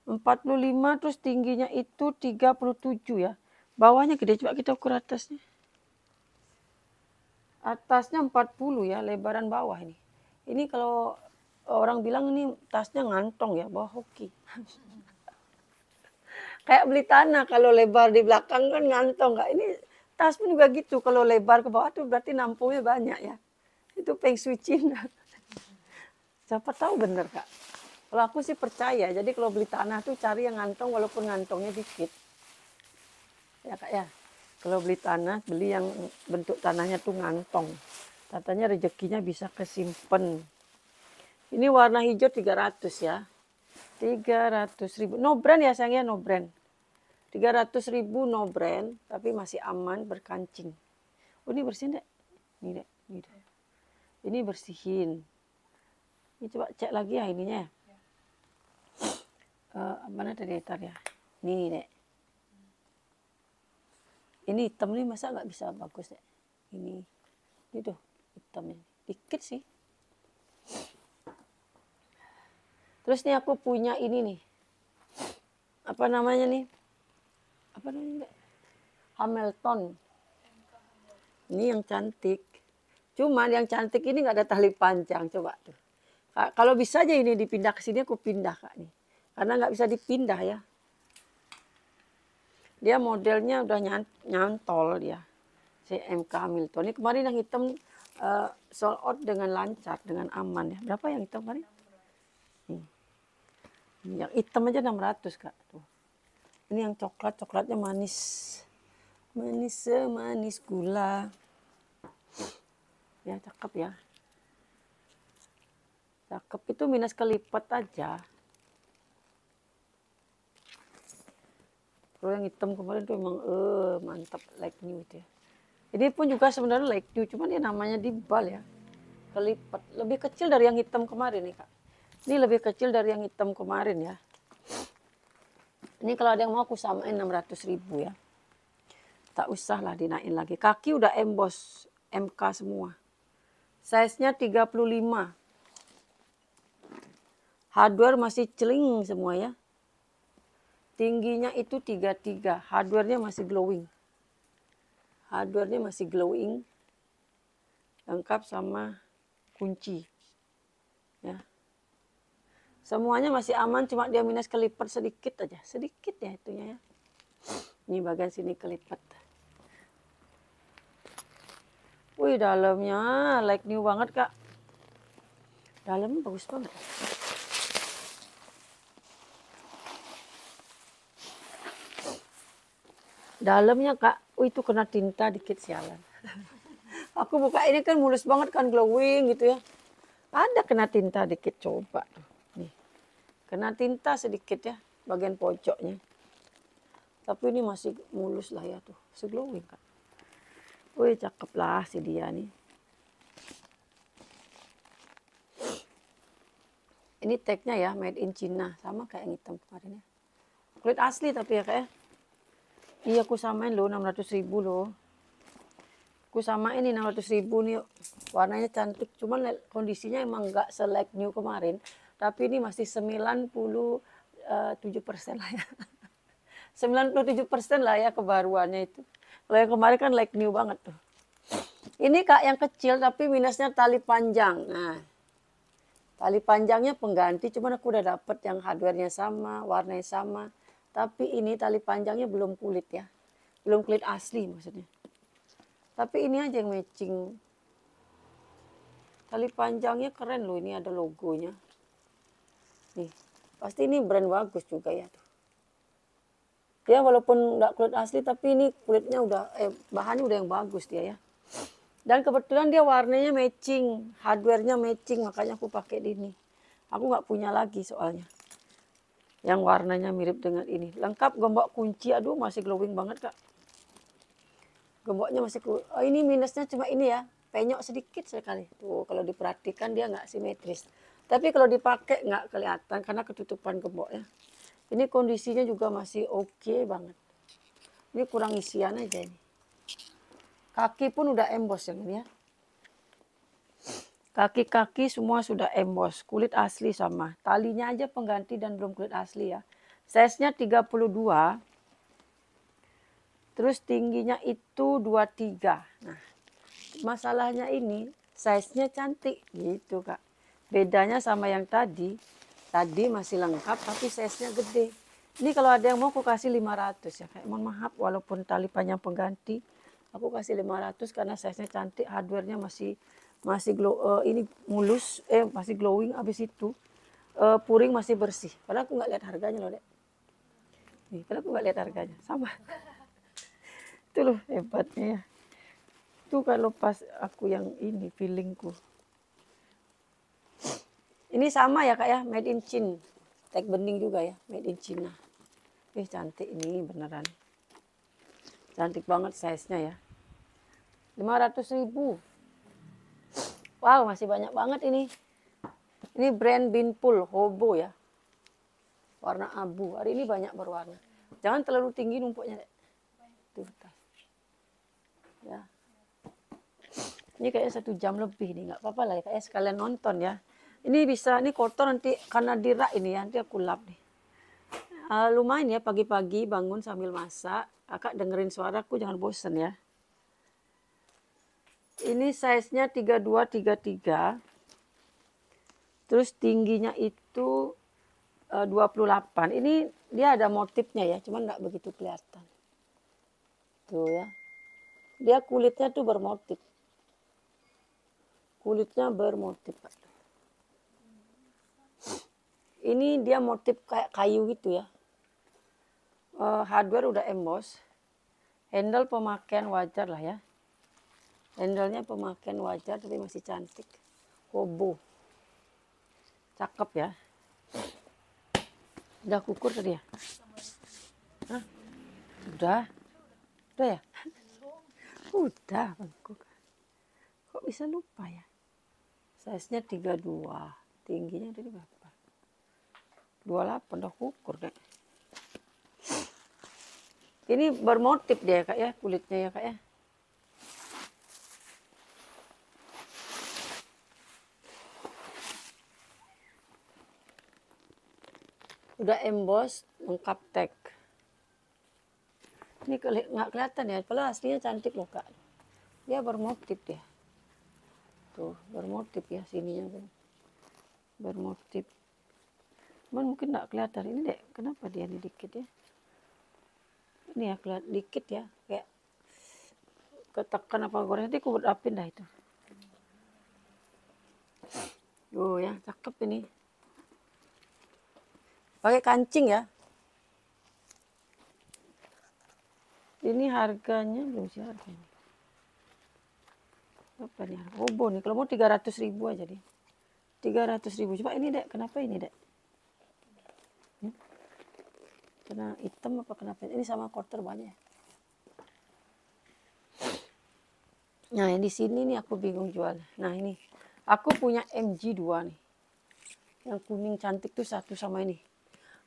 45 terus tingginya itu 37 ya. Bawahnya gede, coba kita ukur atasnya. Atasnya 40 ya, lebaran bawah ini. Ini kalau orang bilang ini tasnya ngantong ya, bawa hoki. Kayak beli tanah, kalau lebar di belakang kan ngantong. Nggak? Ini tas pun juga gitu, kalau lebar ke bawah tuh berarti nampungnya banyak ya. Itu feng shui Cina. Siapa tahu bener Kak. Kalau aku sih percaya, jadi kalau beli tanah tuh cari yang ngantong walaupun ngantongnya dikit. Ya Kak ya. Kalau beli tanah, beli yang bentuk tanahnya tuh ngantong. Katanya rezekinya bisa kesimpen. Ini warna hijau 300 ya. 300.000. No brand ya sayangnya, no brand. 300.000 no brand, tapi masih aman berkancing. Oh ini bersihin dek. Ini dek. Ini, dek. Ini bersihin. Ini coba cek lagi ya ininya. Mana tadi tar ya. Nih dek. Ini hitam nih masa nggak bisa bagus dek. Ini tuh hitamnya. Dikit sih. Terus nih aku punya ini nih. Apa namanya nih? Apa namanya? Hamilton. Ini yang cantik. Cuman yang cantik ini nggak ada tali panjang. Coba tuh. Kalau bisa aja ini dipindah ke sini aku pindah kak nih. Karena nggak bisa dipindah ya. Dia modelnya udah nyantol dia. CMK Hamilton. Ini kemarin yang hitam sold out dengan lancar, dengan aman ya. Berapa yang hitam kemarin? Yang hitam aja 600 kak. Tuh. Ini yang coklat, coklatnya manis. Manis semanis gula. Ya cakep ya. Cakep itu minus kelipat aja. Kalau yang hitam kemarin tuh emang mantap, like new itu ya. Ini pun juga sebenarnya like new, cuman ya namanya dibal ya. Kelipat, lebih kecil dari yang hitam kemarin nih kak. Ini lebih kecil dari yang hitam kemarin ya. Ini kalau ada yang mau aku samain 600.000 ya. Tak usah lah dinaikin lagi. Kaki udah emboss MK semua. Size-nya 35. Hardware masih celing semua ya. Tingginya itu 33. Hardware-nya masih glowing. Hardware-nya masih glowing. Lengkap sama kunci. Ya. Semuanya masih aman, cuma dia minus kelipat sedikit aja. Sedikit ya itunya ya. Ini bagian sini kelipat. Wih dalamnya like new banget kak. Dalamnya bagus banget. Dalamnya kak, itu kena tinta dikit sialan. Aku buka ini kan mulus banget kan, glowing gitu ya. Ada kena tinta dikit, coba tuh. Nih. Kena tinta sedikit ya, bagian pojoknya. Tapi ini masih mulus lah ya tuh, masih glowing kan. Wih cakep lah si dia nih. Ini tagnya ya, made in China. Sama kayak yang hitam kemarin ya. Kulit asli tapi ya kayak. Iya aku samain loh, 600.000 loh. Aku samain ini 600.000 nih, warnanya cantik. Cuman kondisinya emang nggak selike new kemarin. Tapi ini masih 97% lah ya. 97% lah ya kebaruannya itu. Kalau yang kemarin kan like new banget tuh. Ini kak yang kecil tapi minusnya tali panjang. Nah, tali panjangnya pengganti. Cuman aku udah dapet yang hardware-nya sama, warnanya sama. Tapi ini tali panjangnya belum kulit ya. Belum kulit asli maksudnya. Tapi ini aja yang matching. Tali panjangnya keren loh, ini ada logonya. Nih, pasti ini brand bagus juga ya tuh. Dia walaupun nggak kulit asli tapi ini kulitnya udah bahannya udah yang bagus dia ya. Dan kebetulan dia warnanya matching, hardware-nya matching, makanya aku pakai ini. Aku nggak punya lagi soalnya. Yang warnanya mirip dengan ini. Lengkap gembok kunci, aduh masih glowing banget kak. Gemboknya masih ini minusnya cuma ini ya, penyok sedikit sekali. Tuh kalau diperhatikan dia nggak simetris. Tapi kalau dipakai nggak kelihatan karena ketutupan gemboknya. Ini kondisinya juga masih oke banget. Ini kurang isian aja ini. Kaki pun udah emboss yang ini ya. Kaki-kaki semua sudah emboss. Kulit asli sama. Talinya aja pengganti dan belum kulit asli ya. Size-nya 32. Terus tingginya itu 23. Nah, masalahnya ini size-nya cantik gitu kak. Bedanya sama yang tadi masih lengkap tapi size-nya gede. Ini kalau ada yang mau aku kasih 500 ya kayak mohon maaf walaupun tali panjang pengganti aku kasih 500 karena size-nya cantik, hardware-nya masih ini mulus masih glowing, habis itu puring masih bersih. Padahal aku nggak lihat harganya loh dek. Nih, padahal aku nggak lihat harganya sama. Itu loh hebatnya ya. Itu kalau pas aku yang ini feelingku. Ini sama ya kak ya, made in China. tag bening juga ya, made in China. Cantik ini beneran. Cantik banget size-nya ya. 500.000. Wow, masih banyak banget ini. Ini brand Binpool Hobo ya. Warna abu. Hari ini banyak berwarna. Jangan terlalu tinggi numpuknya, Dek. Tuh, ya. Ini kayaknya 1 jam lebih nih, nggak apa-apa lah ya, kayaknya sekalian nonton ya. Ini bisa, ini kotor nanti karena dirak ini ya, nanti aku lap nih. Lumayan ya pagi-pagi bangun sambil masak, kakak dengerin suaraku jangan bosen ya. Ini size-nya 32, 33. Terus tingginya itu 28. Ini dia ada motifnya ya, cuman nggak begitu kelihatan. Tuh ya. Dia kulitnya tuh bermotif. Kulitnya bermotif. Ini dia motif kayak kayu gitu ya. Hardware udah emboss. Handle pemakaian wajar lah ya. Handle-nya pemakaian wajar tapi masih cantik. Hobo. Cakep ya. Udah kukur tadi ya? Hah? Udah? Udah ya? Udah bangku. Kok bisa lupa ya? Size-nya 32. Tingginya tadi berapa? 28 udah kukur deh. Ini bermotif dia kak ya, kulitnya ya kak ya. Udah emboss, lengkap tag. Ini nggak kelihatan ya, padahal aslinya cantik loh kak. Dia bermotif dia. Tuh, bermotif ya sininya tuh. Bermotif. Cuman mungkin nggak kelihatan. Ini deh, kenapa dia ini dikit ya? Ini ya, kelihatan dikit ya. Kayak ketekan apa goreng. Nanti aku berapin dah itu. Oh ya, cakep ini. Pakai kancing ya. Ini harganya, belum sih harganya. Apa nih? Hobo nih, kalau mau 300.000 aja deh. 300.000. Coba ini dek, kenapa ini dek? Kena hitam apa kenapa? Ini sama quarter banyak. Nah di sini nih aku bingung jual. Nah ini, aku punya MG2 nih. Yang kuning cantik tuh satu sama ini.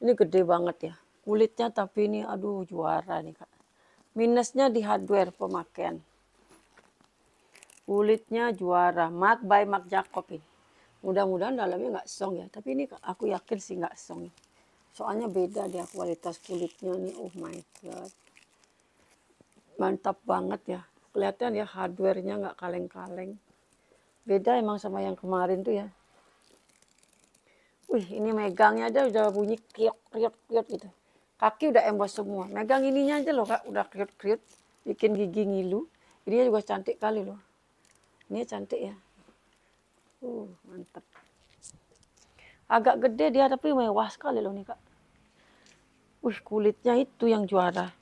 Ini gede banget ya. Kulitnya tapi ini aduh juara nih kak. Minusnya di hardware pemakaian. Kulitnya juara. Mark by Marc Jacob ini. Mudah-mudahan dalamnya nggak song ya. Tapi ini aku yakin sih nggak song. Soalnya beda dia kualitas kulitnya nih. Oh my god. Mantap banget ya. Kelihatan ya hardware-nya nggak kaleng-kaleng. Beda emang sama yang kemarin tuh ya. Wih ini megangnya aja udah bunyi kriuk-kriuk gitu. Kaki udah emboss semua. Megang ininya aja loh kak. Udah kriuk-kriuk. Bikin gigi ngilu. Ininya juga cantik kali loh. Ini cantik ya. Mantap. Agak gede dia tapi mewah sekali loh nih kak. Wih kulitnya itu yang juara.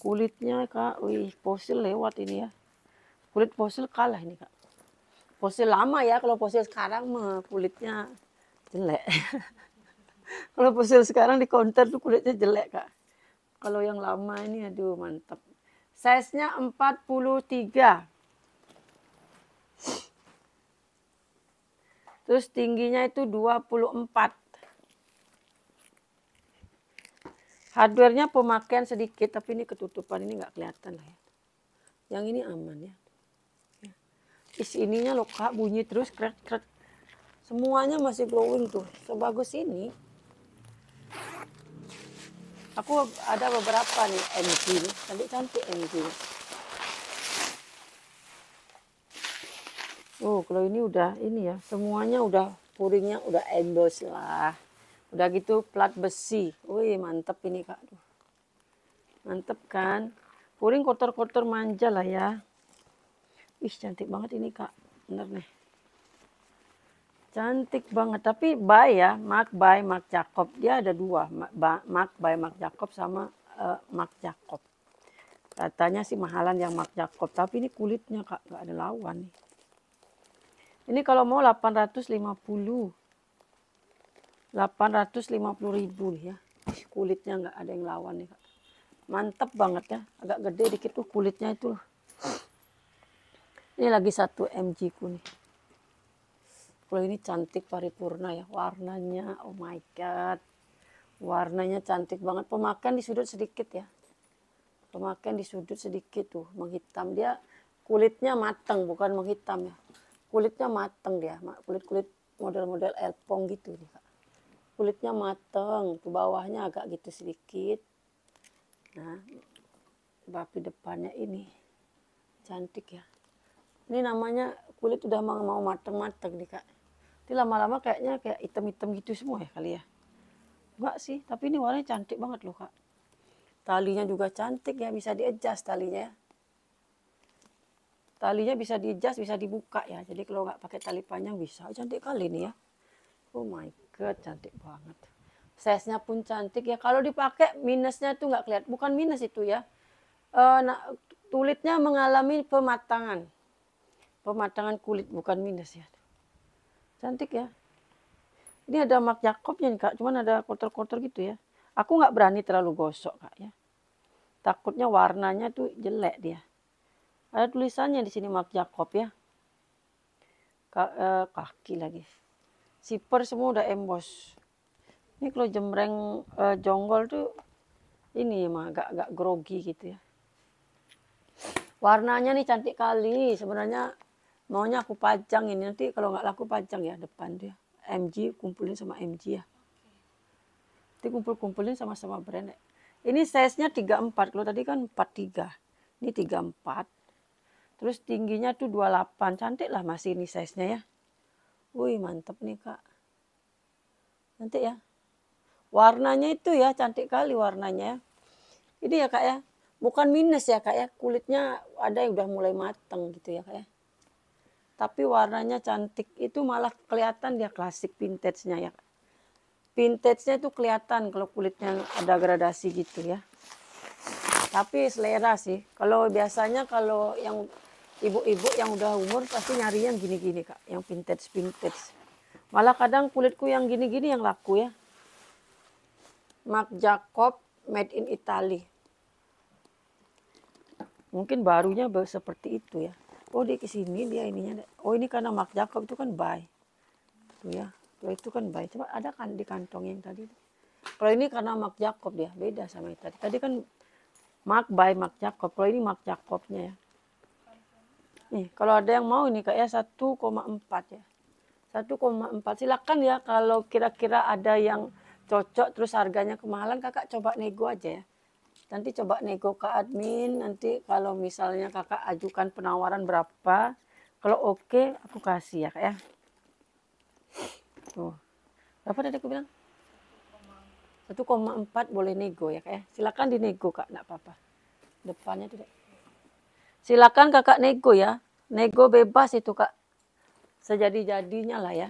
Kulitnya kak, wih fosil lewat ini ya. Kulit fosil kalah ini kak. Fosil lama ya, kalau fosil sekarang mah kulitnya jelek. Kalau fosil sekarang di counter tuh kulitnya jelek kak. Kalau yang lama ini aduh mantap. Size-nya 43. Terus tingginya itu 24. Hardware-nya pemakaian sedikit, tapi ini ketutupan ini nggak kelihatan lah ya. Yang ini aman ya. Isi ininya loh kak, bunyi terus krek-krek. Semuanya masih glowing tuh, sebagus ini. Aku ada beberapa nih MG, cantik-cantik MG. Oh kalau ini udah ini ya, semuanya udah puringnya udah emboss lah. Udah gitu plat besi. Wih mantep ini kak. Mantep kan. Puring kotor-kotor manja lah ya. Ih cantik banget ini kak. Bener nih. Cantik banget. Tapi by ya. Mark by Marc Jacob. Dia ada dua. Mark by Marc Jacob sama Marc Jacob. Katanya sih mahalan yang Marc Jacob. Tapi ini kulitnya kak. Gak ada lawan nih. Ini kalau mau 850. 850.000 nih ya. Kulitnya nggak ada yang lawan nih Kak. Mantap banget ya. Agak gede dikit tuh kulitnya itu. Ini lagi 1 mg ku nih. Kalau ini cantik paripurna ya. Warnanya, oh my god. Warnanya cantik banget. Pemakaian di sudut sedikit ya. Pemakaian di sudut sedikit tuh. Menghitam. Dia kulitnya matang, bukan menghitam ya. Kulitnya matang dia. Kulit-kulit model-model elpong gitu nih Kak. Kulitnya matang. Tuh bawahnya agak gitu sedikit. Nah, bapi depannya ini. Cantik ya. Ini namanya kulit udah mau matang-matang nih Kak. Ini lama-lama kayaknya kayak hitam-hitam gitu semua ya kali ya. Enggak sih, tapi ini warnanya cantik banget loh Kak. Talinya juga cantik ya, bisa di-adjust talinya ya. Talinya bisa di-adjust, bisa dibuka ya. Jadi kalau nggak pakai tali panjang bisa. Cantik kali nih ya. Oh my god, cantik banget. Size-nya pun cantik ya. Kalau dipakai minusnya tuh nggak kelihatan. Bukan minus itu ya. Kulitnya mengalami pematangan. Pematangan kulit, bukan minus ya. Cantik ya. Ini ada Marc Jacobsnya nih Kak, cuman ada kotor-kotor gitu ya. Aku nggak berani terlalu gosok Kak ya. Takutnya warnanya tuh jelek dia. Ada tulisannya di sini Marc Jacobs ya. Kaki lagi. Zipper semua udah emboss. Ini kalau jembreng jonggol tuh ini mah agak grogi gitu ya. Warnanya nih cantik kali. Sebenarnya maunya aku pajang ini, nanti kalau nggak laku pajang ya depan dia. MG kumpulin sama MG ya. Nanti kumpul-kumpulin sama-sama brand. Ini size-nya 34, kalau tadi kan 43. Ini 34. Terus tingginya tuh 28. Cantik lah masih ini size-nya ya. Wih, mantep nih Kak. Cantik ya. Warnanya itu ya, cantik kali warnanya. Ini ya Kak ya. Bukan minus ya Kak ya. Kulitnya ada yang udah mulai mateng gitu ya Kak ya. Tapi warnanya cantik. Itu malah kelihatan dia klasik vintage-nya ya Kak. Vintage-nya itu kelihatan kalau kulitnya ada gradasi gitu ya. Tapi selera sih. Kalau biasanya kalau yang ibu-ibu yang udah umur pasti nyari yang gini-gini Kak. Yang vintage-vintage. Malah kadang kulitku yang gini-gini yang laku ya. Marc Jacobs made in Italy. Mungkin barunya seperti itu ya. Oh dia kesini dia ininya. Oh ini karena Marc Jacobs itu kan buy. Tuh ya. Kalau itu kan buy. Coba ada kan di kantong yang tadi. Kalau ini karena Marc Jacobs dia. Beda sama yang tadi. Tadi kan Marc by Marc Jacobs. Kalau ini Marc Jacobsnya ya. Nih kalau ada yang mau ini kayak 1,4 ya. 1,4 silakan ya kalau kira-kira ada yang cocok terus harganya kemahalan kakak coba nego aja ya. Nanti coba nego ke admin, nanti kalau misalnya kakak ajukan penawaran berapa, kalau oke aku kasih ya kak ya. Tuh, berapa tadi aku bilang? 1,4 boleh nego ya kak ya. Silakan dinego kak, enggak apa-apa. Depannya tidak. Silakan kakak nego ya. Nego bebas itu kak. Sejadi-jadinya lah ya.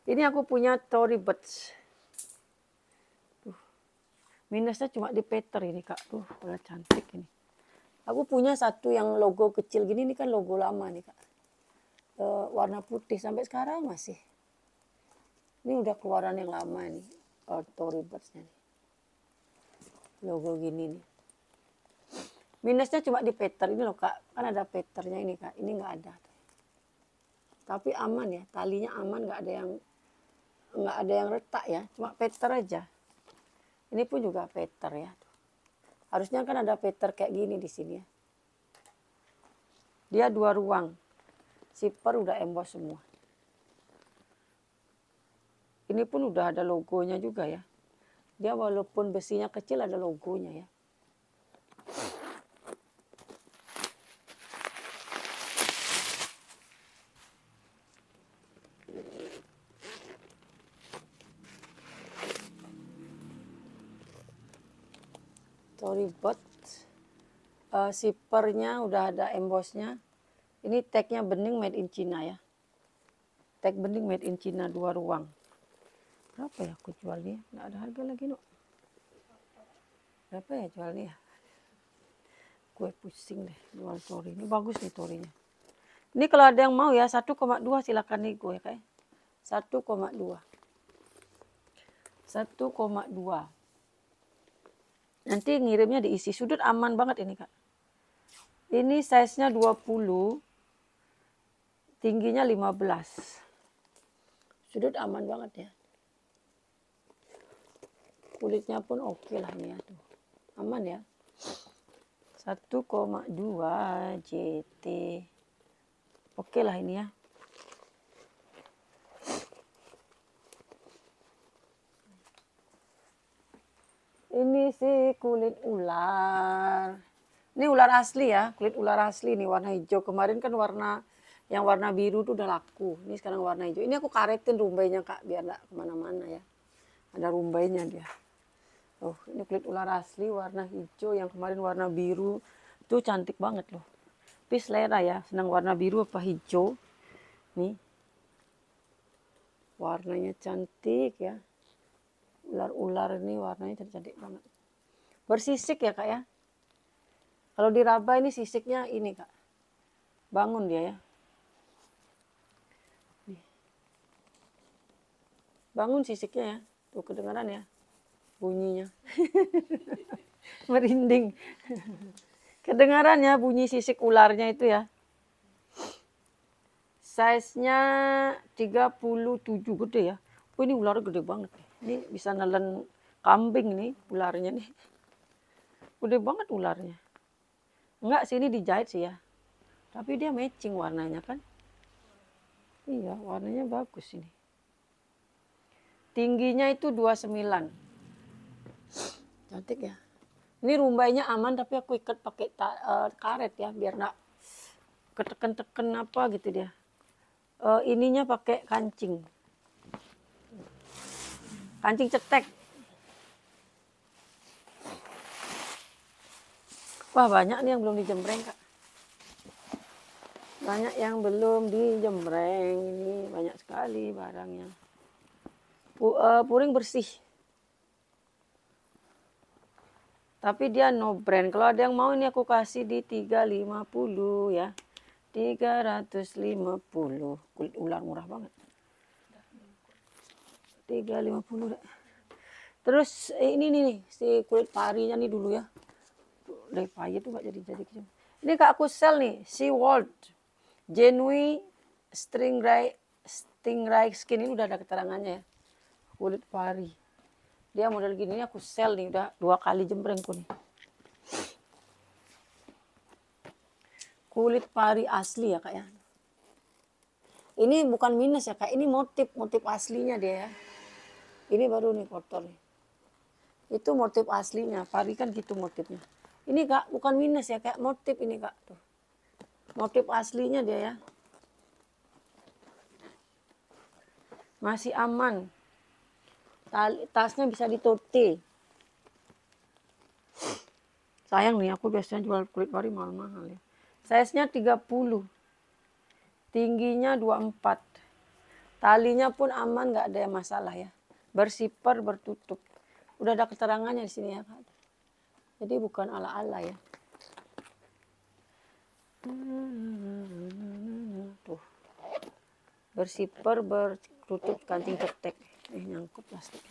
Ini aku punya Tory Burch. Minusnya cuma di Peter ini kak. Udah cantik ini. Aku punya satu yang logo kecil gini. Ini kan logo lama nih kak. Warna putih sampai sekarang masih. Ini udah keluaran yang lama nih. Tory Burch-nya nih. Logo gini nih. Minusnya cuma di Peter ini loh kak. Kan ada Peternya ini kak. Ini nggak ada. Tapi aman ya. Talinya aman, nggak ada yang retak ya. Cuma Peter aja. Ini pun juga Peter ya. Harusnya kan ada Peter kayak gini di sini ya. Dia 2 ruang. Zipper udah emboss semua. Ini pun udah ada logonya juga ya. Dia walaupun besinya kecil ada logonya ya. Tory Burch. Zippernya udah ada embossnya. Ini tagnya bening made in China ya. Tag bening made in China 2 ruang. Berapa ya aku jualnya? Nggak ada harga lagi no. Berapa ya jualnya? Gue pusing deh jual Tory. Ini bagus nih Torynya. Ini kalau ada yang mau ya 1,2 silakan nego ya kak. 1,2. 1,2. Nanti ngirimnya diisi. Sudut aman banget ini kak. Ini size-nya 20. Tingginya 15. Sudut aman banget ya. Kulitnya pun oke lah nih ya tuh. Aman ya. 1,2 JT. Oke lah ini ya. Ini sih kulit ular. Ini ular asli ya, kulit ular asli nih warna hijau. Kemarin kan yang warna biru tuh udah laku. Ini sekarang warna hijau. Ini aku karetin rumbainya kak, biar nggak kemana-mana ya. Ada rumbainya dia. Oh, ini kulit ular asli warna hijau. Yang kemarin warna biru tuh cantik banget loh. Tapi selera ya, senang warna biru apa hijau. Nih, warnanya cantik ya. Ular-ular ini warnanya cantik banget. Bersisik ya kak ya. Kalau diraba ini sisiknya ini kak. Bangun dia ya. Nih. Bangun sisiknya ya. Tuh kedengaran ya bunyinya. Merinding. Kedengaran ya bunyi sisik ularnya itu ya. Size-nya 37 gede ya. Oh ini ularnya gede banget. Ini bisa nelen kambing nih ularnya nih. Gede banget ularnya. Enggak sih ini dijahit sih ya. Tapi dia matching warnanya kan. Iya warnanya bagus ini. Tingginya itu 29. Cantik ya. Ini rumbainya aman tapi aku ikat pakai karet ya. Biar nggak keteken-teken apa gitu dia. Ininya pakai kancing. Kancing cetek. Wah banyak nih yang belum dijembreng kak. Banyak yang belum dijembreng. Ini banyak sekali barangnya. Puring bersih. Tapi dia no brand. Kalau ada yang mau ini aku kasih di 350 ya. 350. Kulit ular murah banget. 350 deh. Terus ini nih si kulit parinya nih dulu ya. Deh payah tuh gak jadi. Ini kak aku sel nih. Sea World. Genuine Stingray Skin. Ini udah ada keterangannya ya. Kulit pari. Dia model gini aku sel nih. Udah 2 kali jembrengku nih. Kulit pari asli ya kak ya. Ini bukan minus ya kak. Ini motif aslinya dia ya. Ini baru nih kotor nih. Itu motif aslinya. Pari kan gitu motifnya. Ini kak bukan minus ya kayak motif ini kak. Tuh. Motif aslinya dia ya. Masih aman. Tasnya bisa ditote. Sayang nih aku biasanya jual kulit pari mahal-mahal ya. Size-nya 30. Tingginya 24. Talinya pun aman nggak ada masalah ya. Bersipar bertutup. Udah ada keterangannya di sini ya kak. Jadi bukan ala-ala ya. Tuh. Bersipar bertutup kancing cetek. Nyangkut plastik.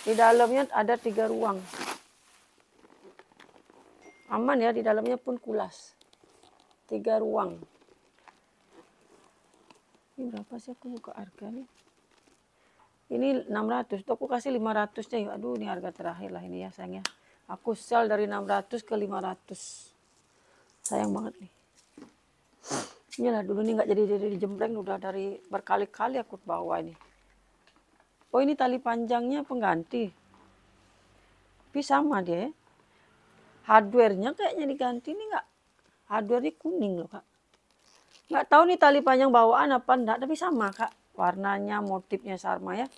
Di dalamnya ada 3 ruang. Aman ya, di dalamnya pun kulas. 3 ruang. Ini berapa sih aku buka harga nih? Ini 600, tuh aku kasih 500 deh. Aduh, ini harga terakhir lah ini ya sayang ya. Aku sell dari 600 ke 500. Sayang banget nih. Inilah dulu nih nggak jadi dijembreng, udah dari berkali-kali aku bawa ini. Oh ini tali panjangnya pengganti. Tapi sama dia ya. Hardware-nya kayaknya diganti nih nggak. Hardware-nya kuning loh kak. Nggak tahu nih tali panjang bawaan apa enggak, tapi sama kak. Warnanya, motifnya sama ya.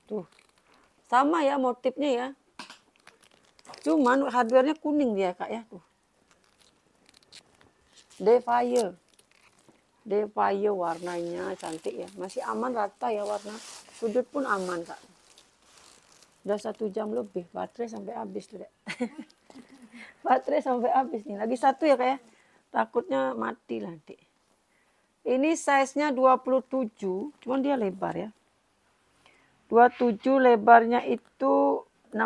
Tuh. Sama ya motifnya ya. Cuman hardware-nya kuning dia kak ya. Tuh. Defire warnanya cantik ya. Masih aman rata ya warna. Sudut pun aman kak. Udah 1 jam lebih. Baterai sampai habis tuh deh. Baterai sampai habis nih. Lagi 1 ya kak ya. Takutnya mati nanti. Ini size-nya 27, cuman dia lebar ya. 27 lebarnya itu 16.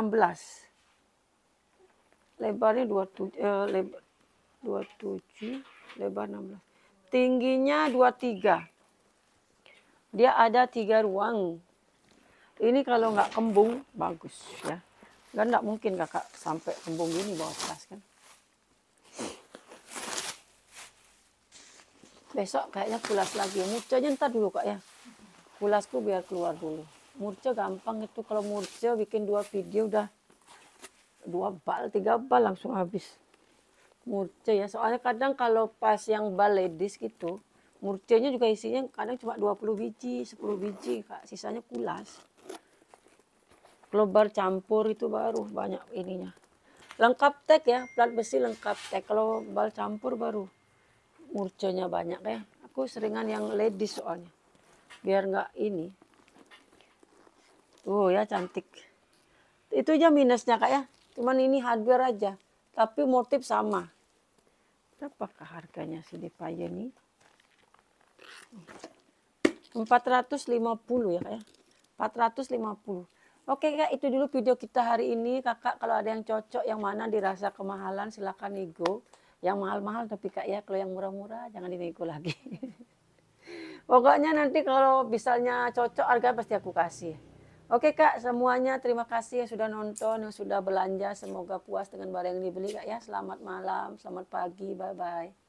Lebarnya 27, lebar 16. Tingginya 23. Dia ada 3 ruang. Ini kalau nggak kembung, bagus ya. Dan nggak mungkin kakak sampai kembung gini bawa tas kan. Besok kayaknya kulas lagi. Murcanya ntar dulu kak ya. Kulasku biar keluar dulu. Murca gampang itu. Kalau murca bikin 2 video udah 2 bal, 3 bal langsung habis. Murca ya. Soalnya kadang kalau pas yang bal ladies gitu, murcanya juga isinya kadang cuma 20 biji, 10 biji kak. Sisanya kulas. Kalau bar campur itu baru banyak ininya. Lengkap tek ya, plat besi lengkap tek. Kalau bal campur baru murcanya banyak ya. Aku seringan yang ladies soalnya. Biar nggak ini. Oh ya cantik. Itu aja minusnya kak ya. Cuman ini hardware aja. Tapi motif sama. Berapakah harganya si Depaya ini? 450 ya kak ya. 450. Oke kak, itu dulu video kita hari ini. Kakak kalau ada yang cocok, yang mana dirasa kemahalan silakan nego. Yang mahal-mahal tapi kak ya, kalau yang murah-murah jangan dinego lagi. Pokoknya nanti kalau misalnya cocok harga pasti aku kasih. Oke kak, semuanya terima kasih yang sudah nonton, yang sudah belanja. Semoga puas dengan barang yang dibeli kak ya. Selamat malam, selamat pagi, bye-bye.